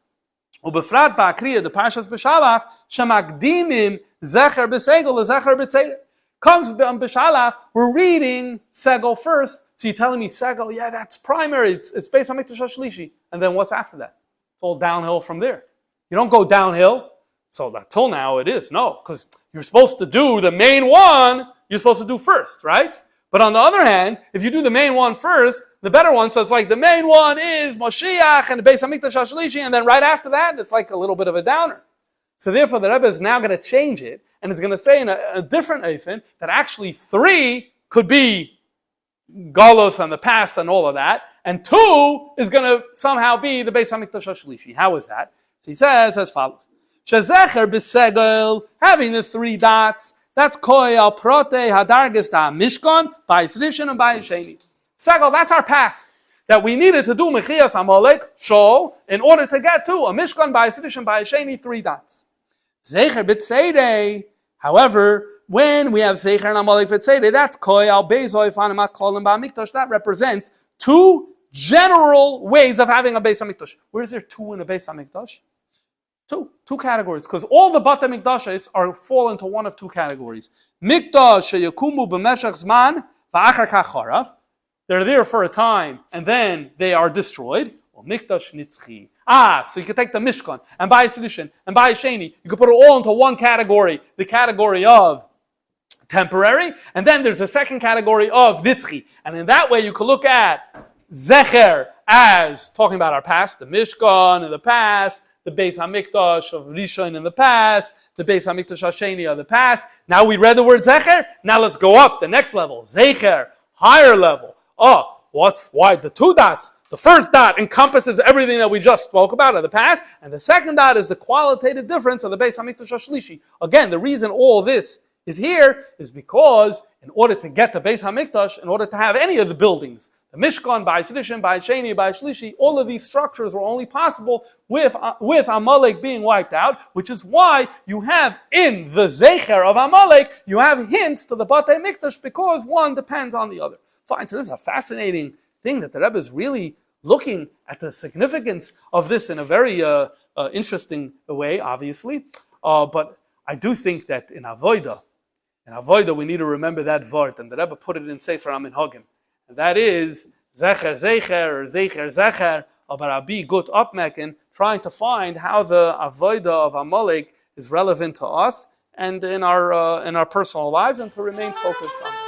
Speaker 1: u'befrat ba'akriya the Parshas B'Shalach, shemakdimim Zecher b'segol, Zecher b'tzeirei. Comes on B'Shalach, we're reading segol first. So you're telling me segol, yeah, that's primary. It's Beis HaMikdash HaShlishi. And then what's after that? It's all downhill from there. You don't go downhill. So until now it is. No, because you're supposed to do the main one, you're supposed to do first, right? But on the other hand, if you do the main one first, the better one, so it's like the main one is Moshiach and the Beis HaMikdash HaShlishi, and then right after that, it's like a little bit of a downer. So therefore, the Rebbe is now going to change it, and it's going to say in a different Eifin that actually 3 could be Galos and the past and all of that, and 2 is going to somehow be the Beis HaMikdash HaShlishi. How is that? So he says as follows. Shezecher b'segol, having the 3 dots, that's koi al prote hadargis da mishkan, Bayis Rishon and Bayis Sheni. Segol, that's our past. That we needed to do Mechias Amalek, Shaul, in order to get to a Mishkan, Bayis Rishon, Bayis Sheni, 3 dots. Zecher b'tzeirei, however, when we have Zecher and Amalek b'tzeirei, that's koi al bezoi fanim kolim ba'mikdash, that represents 2 general ways of having a Beis HaMikdash. Where is there 2 in a Beis HaMikdash? 2 categories, because all the Bate Mikdashos fall into one of 2 categories. Mikdash sheyakumu b'meshach zman v'achar kach charav. They're there for a time, and then they are destroyed. Or Mikdash nitzchi. So you can take the Mishkan, and Bayis Rishon, and Bayis Sheni. You can put it all into one category, the category of temporary, and then there's a second category of nitzchi. And in that way, you can look at Zecher as talking about our past, the Mishkan in the past, the Beis HaMikdash of Rishon in the past, the Beis HaMikdash HaSheni of the past. Now we read the word Zecher. Now let's go up the next level. Zecher, higher level. Why the 2 dots? The first dot encompasses everything that we just spoke about in the past, and the second dot is the qualitative difference of the Beis HaMikdash HaShlishi. Again, the reason all this is here is because in order to get to Beis HaMikdash, in order to have any of the buildings, the Mishkan, Bayis Rishon, Bayis Sheni, Bayis Shlishi, all of these structures were only possible with Amalek being wiped out, which is why you have in the Zecher of Amalek, you have hints to the Batei Mikdash because one depends on the other. Fine, so this is a fascinating thing that the Rebbe is really looking at the significance of this in a very interesting way, obviously. But I do think that in Avodah we need to remember that Vort, and the Rebbe put it in Sefer HaMinhagim. And that is Zecher Zeicher or Zecher Zecher of Rabbi Gut Upmekin, trying to find how the avodah of Amalek is relevant to us and in our personal lives, and to remain focused on that.